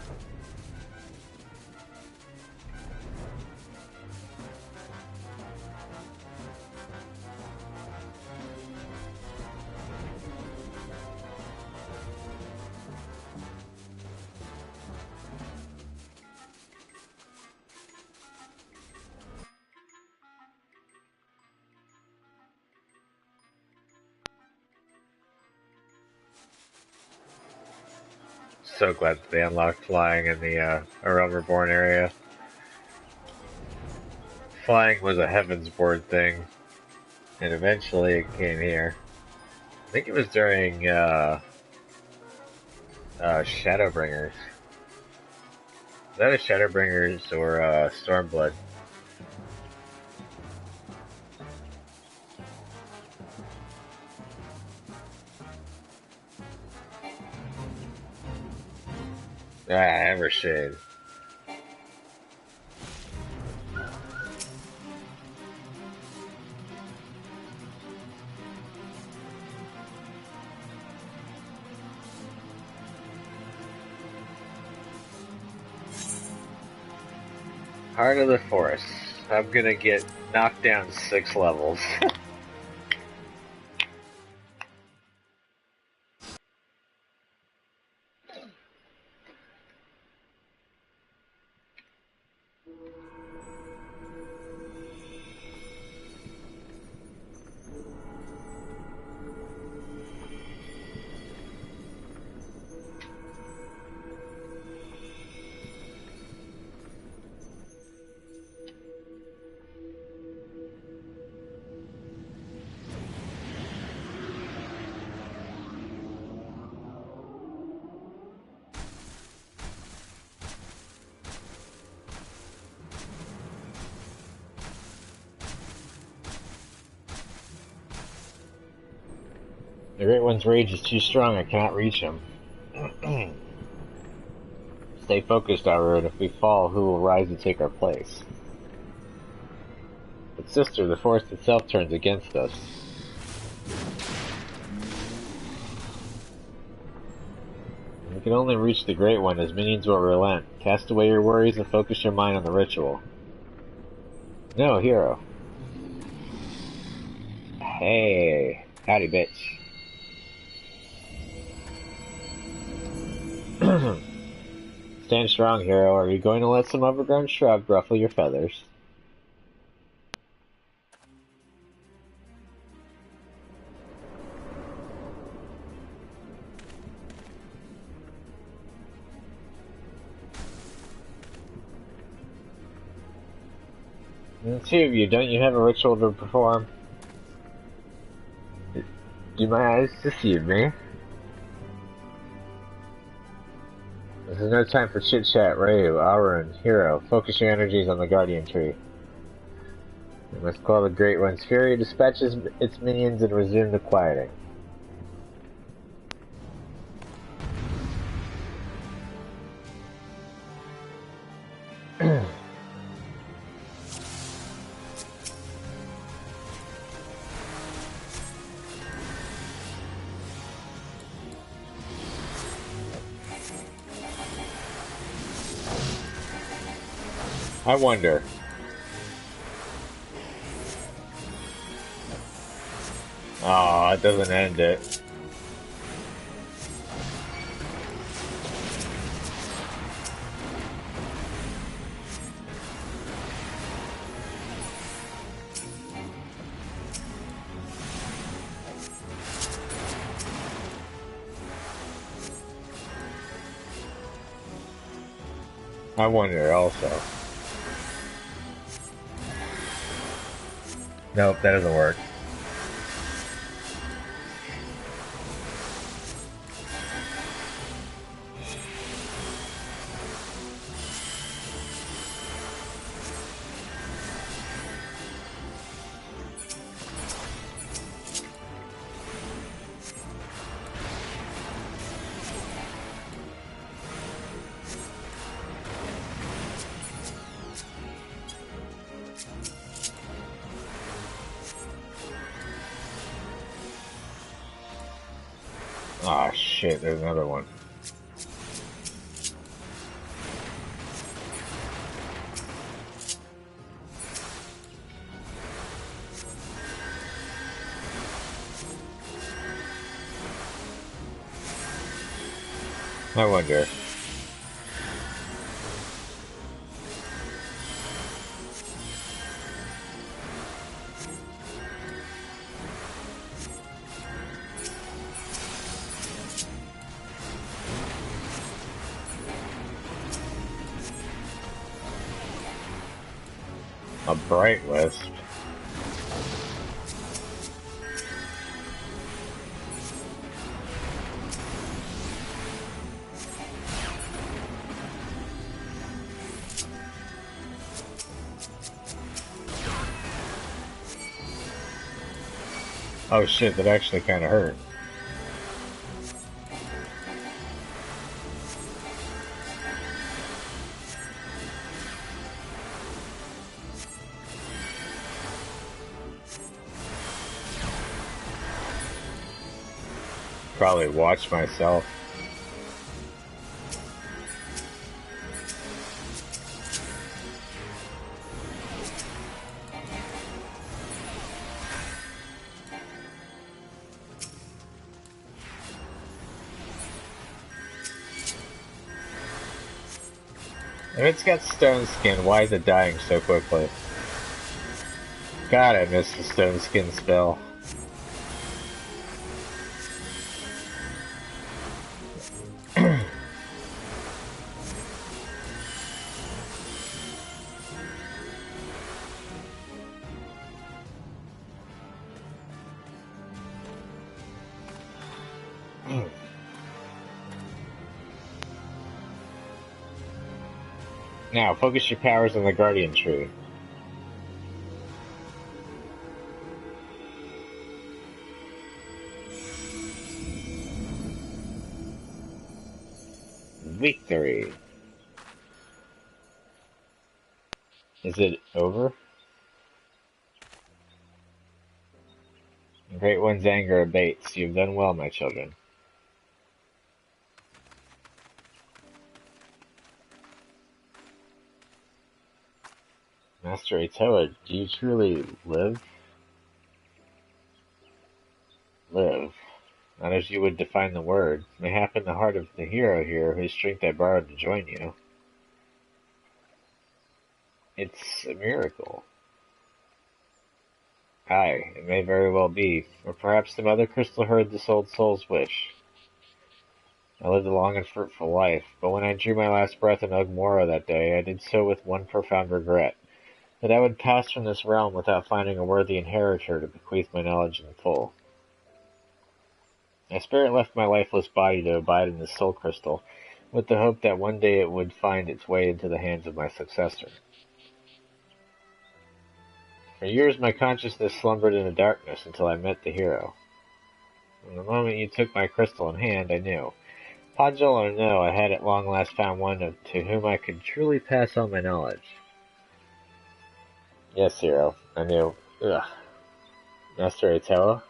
So glad that they unlocked flying in the Realm Reborn area. Flying was a Heaven's Board thing, and eventually it came here. I think it was during Shadowbringers. Is that a Shadowbringers or Stormblood? Evershade. Heart of the Forest. I'm gonna get knocked down 6 levels. The Great One's rage is too strong, I cannot reach him. Stay focused, however, and if we fall, who will rise to take our place? But sister, the forest itself turns against us. We can only reach the Great One as minions will relent. Cast away your worries and focus your mind on the ritual. No, hero. Hey, howdy, bitch. Stand strong, hero. Are you going to let some overgrown shrub ruffle your feathers? And the two of you, don't you have a ritual to perform? Do my eyes deceive me? This is no time for chit-chat, Ryu, Arun, hero. Focus your energies on the Guardian Tree. We must quell the Great One's fury, dispatch its minions, and resume the quieting. I wonder. Oh, it doesn't end it. I wonder also. Nope, that doesn't work. Ah, shit, there's another one. I wonder. A bright wisp. Oh shit, that actually kinda hurt. Probably watch myself. If it's got stone skin, why is it dying so quickly? God, I missed the stone skin spell. Now, focus your powers on the Guardian Tree. Week 3. Is it over? The Great One's anger abates. You have done well, my children. Master Atoa, do you truly live? Live. Not as you would define the word. Mayhap in the heart of the hero here, whose strength I borrowed to join you. It's a miracle. Aye, it may very well be. Or perhaps the Mother Crystal heard this old soul's wish. I lived a long and fruitful life, but when I drew my last breath in Ugmora that day, I did so with one profound regret, that I would pass from this realm without finding a worthy inheritor to bequeath my knowledge in full. My spirit left my lifeless body to abide in this soul crystal, with the hope that one day it would find its way into the hands of my successor. For years my consciousness slumbered in the darkness until I met the hero. From the moment you took my crystal in hand, I knew. Podgel or no, I had at long last found one to whom I could truly pass on my knowledge. Yes, hero, I knew. Ugh. Master Atoa?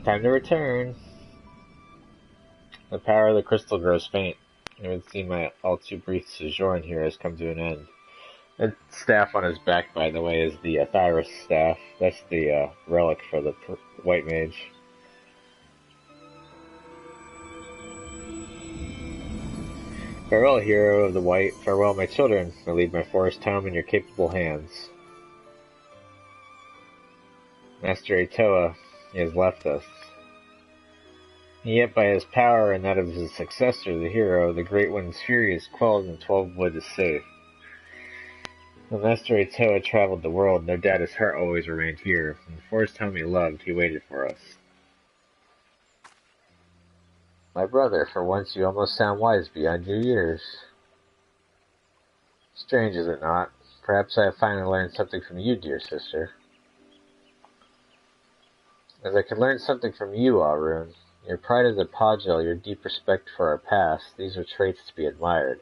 Time to return. The power of the crystal grows faint. It would seem my all too brief sojourn here has come to an end. The staff on his back, by the way, is the Thyrus staff. That's the relic for the white mage. Farewell, hero of the white. Farewell, my children. I leave my forest home in your capable hands. Master Atoa, he has left us. And yet by his power and that of his successor, the hero, the Great One's fury is quelled and 12 wood is safe. When Master Atoa traveled the world, no doubt his heart always remained here. In the forest home he loved, he waited for us. My brother, for once you almost sound wise beyond your years. Strange, is it not? Perhaps I have finally learned something from you, dear sister. As I could learn something from you, Arun. Your pride as a Podgel, your deep respect for our past, these are traits to be admired.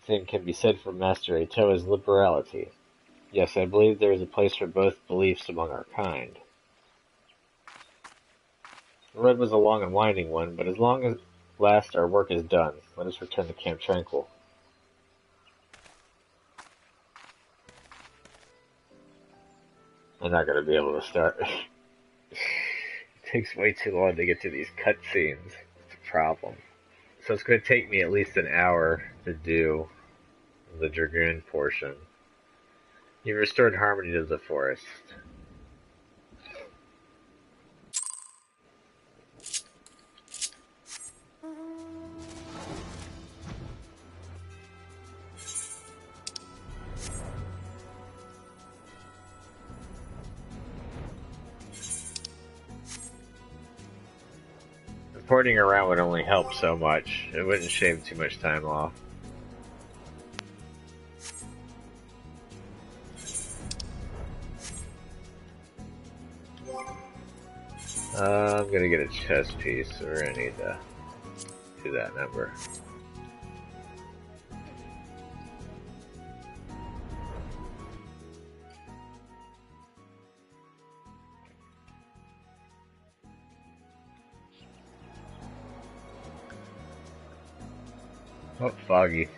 The same can be said for Master Atoa's liberality. Yes, I believe there is a place for both beliefs among our kind. The road was a long and winding one, but as long as last our work is done, let us return to Camp Tranquil. I'm not going to be able to start. It takes way too long to get to these cutscenes. It's a problem. So it's going to take me at least an hour to do the Dragoon portion. You restored harmony to the forest. Porting around would only help so much. It wouldn't shave too much time off. I'm gonna get a chest piece, so we're gonna need to do that number. Oh, foggy.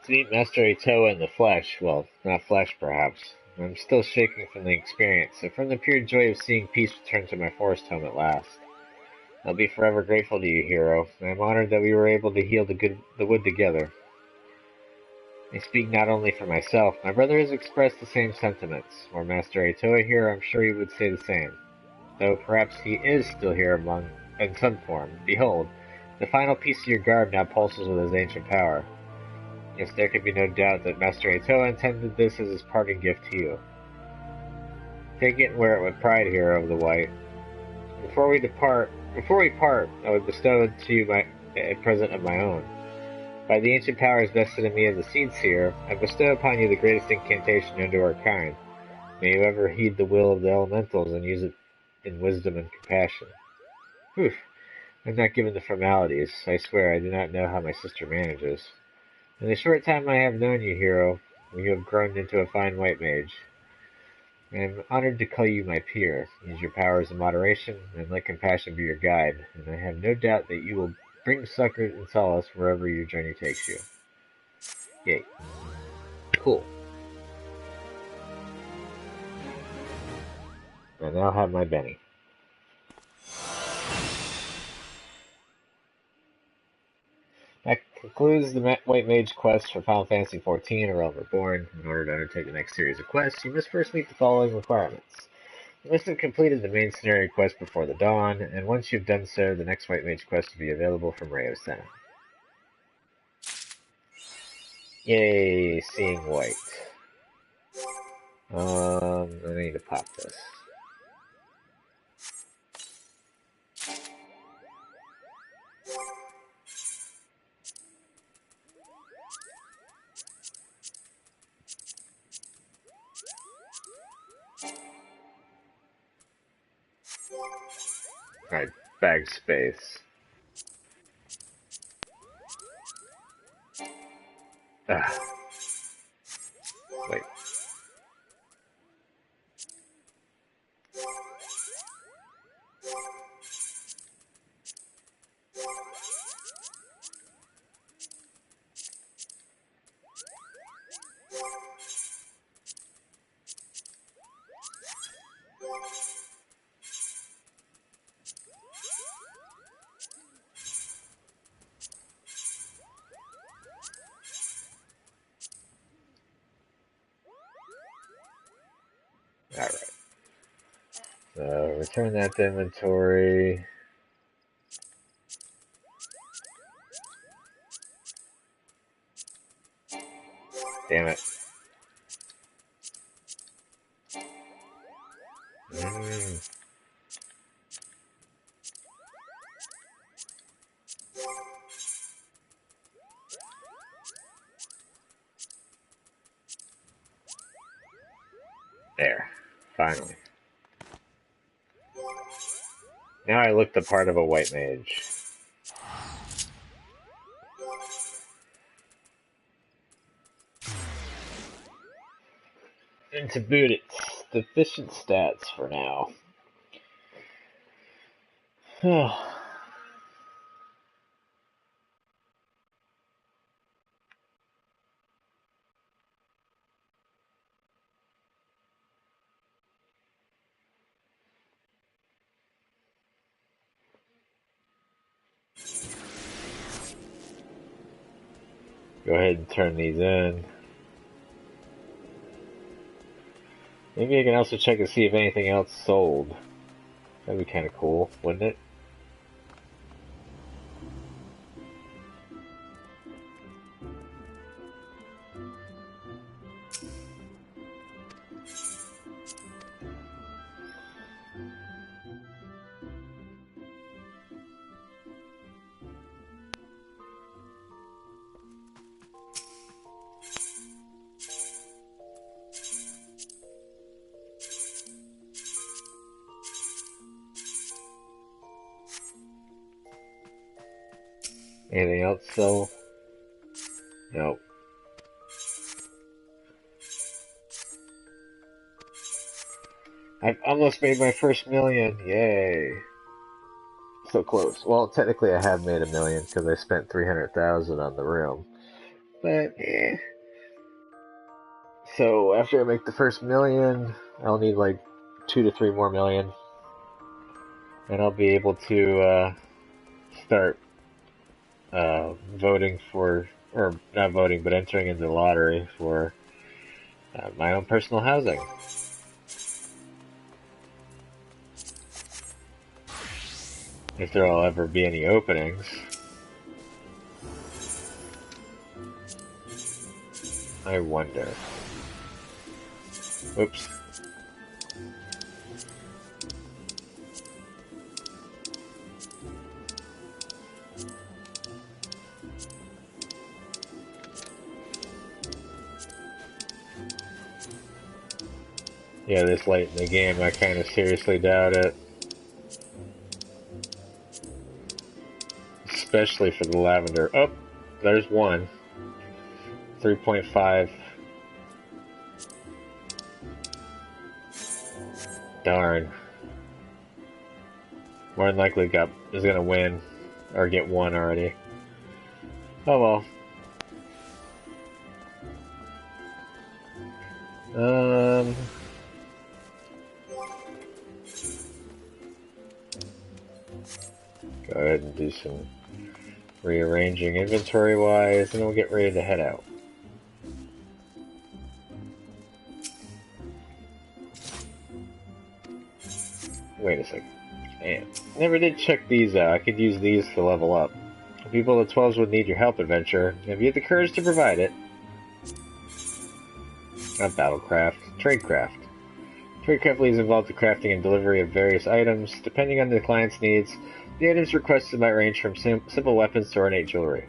To meet Master Atoa in the flesh, well, not flesh perhaps. I'm still shaking from the experience, and from the pure joy of seeing peace return to my forest home at last. I'll be forever grateful to you, hero, and I'm honored that we were able to heal the wood together. I speak not only for myself, my brother has expressed the same sentiments. Were Master Atoa here, I'm sure he would say the same. Though perhaps he is still here in some form. Behold, The final piece of your garb now pulses with his ancient power. Yes, there can be no doubt that Master Atoa intended this as his parting gift to you. Take it and wear it with pride, hero of the white. Before we part, I would bestow to you a present of my own. By the ancient powers vested in me as a seed seer, I bestow upon you the greatest incantation known to our kind. May you ever heed the will of the elementals and use it in wisdom and compassion. Whew. I'm not given to formalities. I swear I do not know how my sister manages. In the short time I have known you, hero, you have grown into a fine white mage. I am honored to call you my peer. Use your powers in moderation, and let compassion be your guide, and I have no doubt that you will bring succor and solace wherever your journey takes you. Yay. Cool. I now have my Benny. That concludes the White Mage quest for Final Fantasy XIV, A Realm Reborn. In order to undertake the next series of quests, you must first meet the following requirements. You must have completed the main scenario quest before the dawn, and once you've done so, the next White Mage quest will be available from Ray of Senna. Yay, seeing white. I need to pop this. Alright, bag space. Ah. Wait. Alright. So, return that to inventory. Damn it. There. Finally. Now I look the part of a white mage. And to boot, it's deficient stats for now. Go ahead and turn these in. Maybe I can also check and see if anything else sold. That'd be kind of cool, wouldn't it? Anything else sold? Nope. I've almost made my first million. Yay. So close. Well, technically I have made $1 million because I spent 300,000 on the room. But, eh. So, after I make the first million, I'll need like 2 to 3 more million. And I'll be able to, start, voting for, or not voting, but entering into the lottery for my own personal housing. If there'll ever be any openings. I wonder. Oops. Yeah, this late in the game, I kind of seriously doubt it. Especially for the lavender. Oh, there's one. 3.5. Darn. More than likely is gonna win. Or get one already. Oh well. Go ahead and do some rearranging inventory-wise, and we'll get ready to head out. Wait a second. Man, never did check these out. I could use these to level up. The people of the 12s would need your help, adventure. Have you the courage to provide it? Not battlecraft. Tradecraft. Tradecraft leads involved the crafting and delivery of various items. Depending on the client's needs, the items requested might range from simple weapons to ornate jewelry.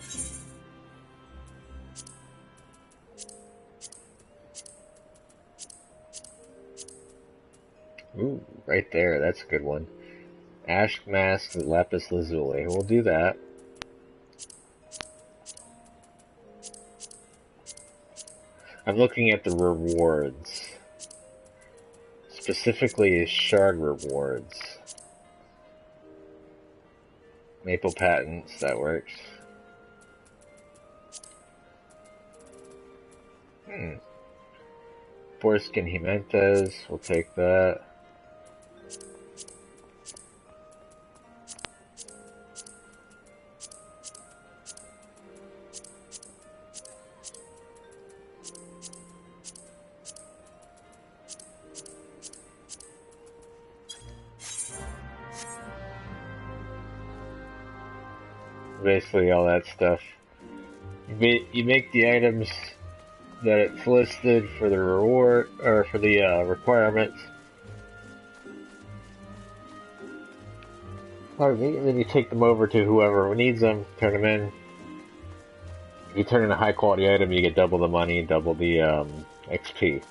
Ooh, right there. That's a good one. Ash Mask, Lapis Lazuli. We'll do that. I'm looking at the rewards. Specifically, shard rewards. Maple patents, that works. Foreskin Jimenez, we'll take that. Basically all that stuff. You make the items that it's listed for the reward, or for the requirements. Pardon me, and then you take them over to whoever needs them, turn them in. If you turn in a high quality item, you get double the money, double the XP.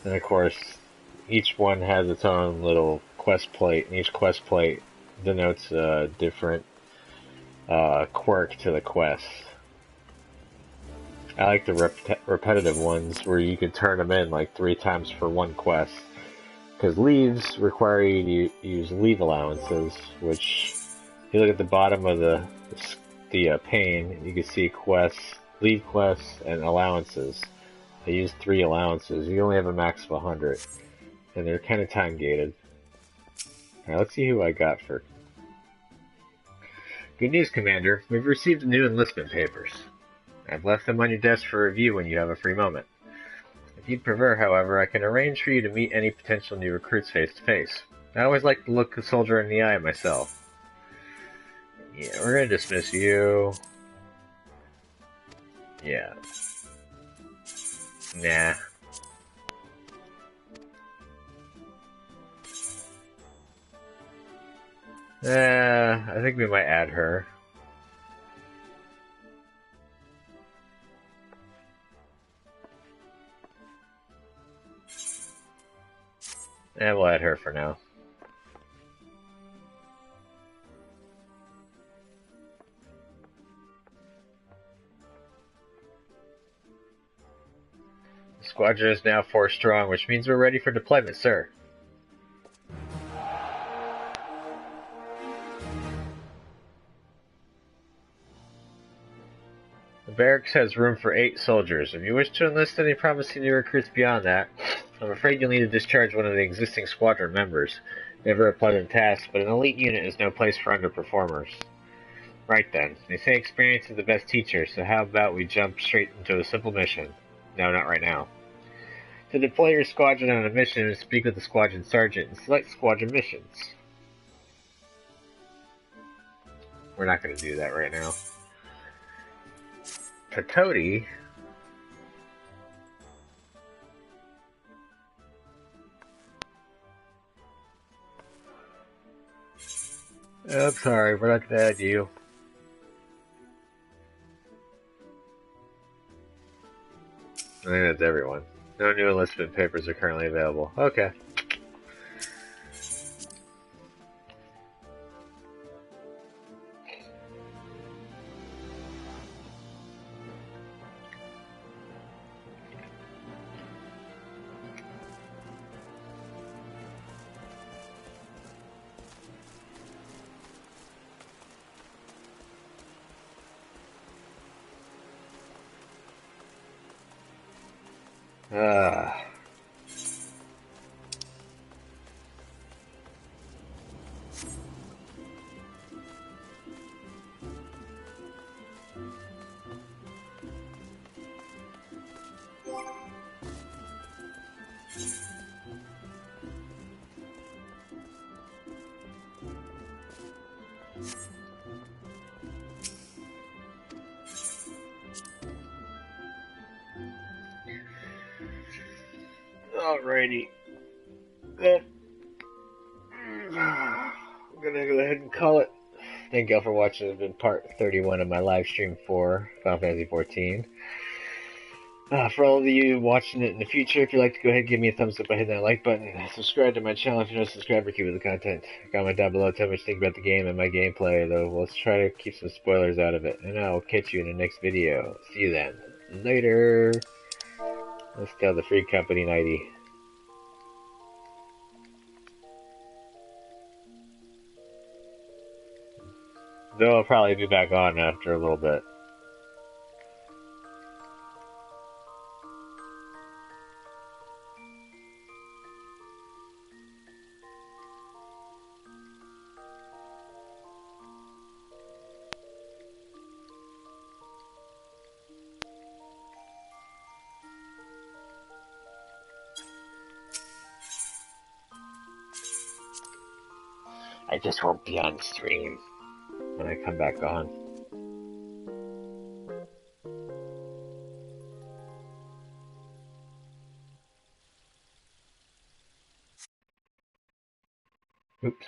And of course, each one has its own little quest plate, and each quest plate denotes a different quirk to the quest. I like the repetitive ones where you can turn them in like 3 times for one quest. Because leaves require you to use leave allowances, which, if you look at the bottom of the pane, you can see quests, leave quests, and allowances. I use 3 allowances. You only have a max of 100. And they're kind of time gated. Alright, let's see who I got for. Good news, Commander. We've received the new enlistment papers. I've left them on your desk for review when you have a free moment. If you'd prefer, however, I can arrange for you to meet any potential new recruits face to face. I always like to look a soldier in the eye myself. Yeah, we're gonna dismiss you. Yeah. Nah. I think we might add her. Yeah, we'll add her for now. The squadron is now 4 strong, which means we're ready for deployment, sir. The barracks has room for 8 soldiers. If you wish to enlist any promising new recruits beyond that, I'm afraid you'll need to discharge one of the existing squadron members. Never a pleasant task, but an elite unit is no place for underperformers. Right then. They say experience is the best teacher, so how about we jump straight into a simple mission? No, not right now. To deploy your squadron on a mission, speak with the squadron sergeant and select squadron missions. We're not going to do that right now. Tototi? I'm sorry, we're not gonna add you. I think that's everyone. No new enlistment papers are currently available. Okay. Ah. Alrighty. Well, I'm gonna go ahead and call it. Thank y'all for watching. It's been part 31 of my live stream for Final Fantasy 14. For all of you watching it in the future, if you'd like to go ahead and give me a thumbs up by hitting that like button. Subscribe to my channel if you're not a subscriber, keep with the content. Comment down below, tell me what you think about the game and my gameplay, though let's try to keep some spoilers out of it. And I'll catch you in the next video. See you then. Later. Let's tell the free company nighty. Though I'll probably be back on after a little bit. I just won't be on stream when I come back on. Oops.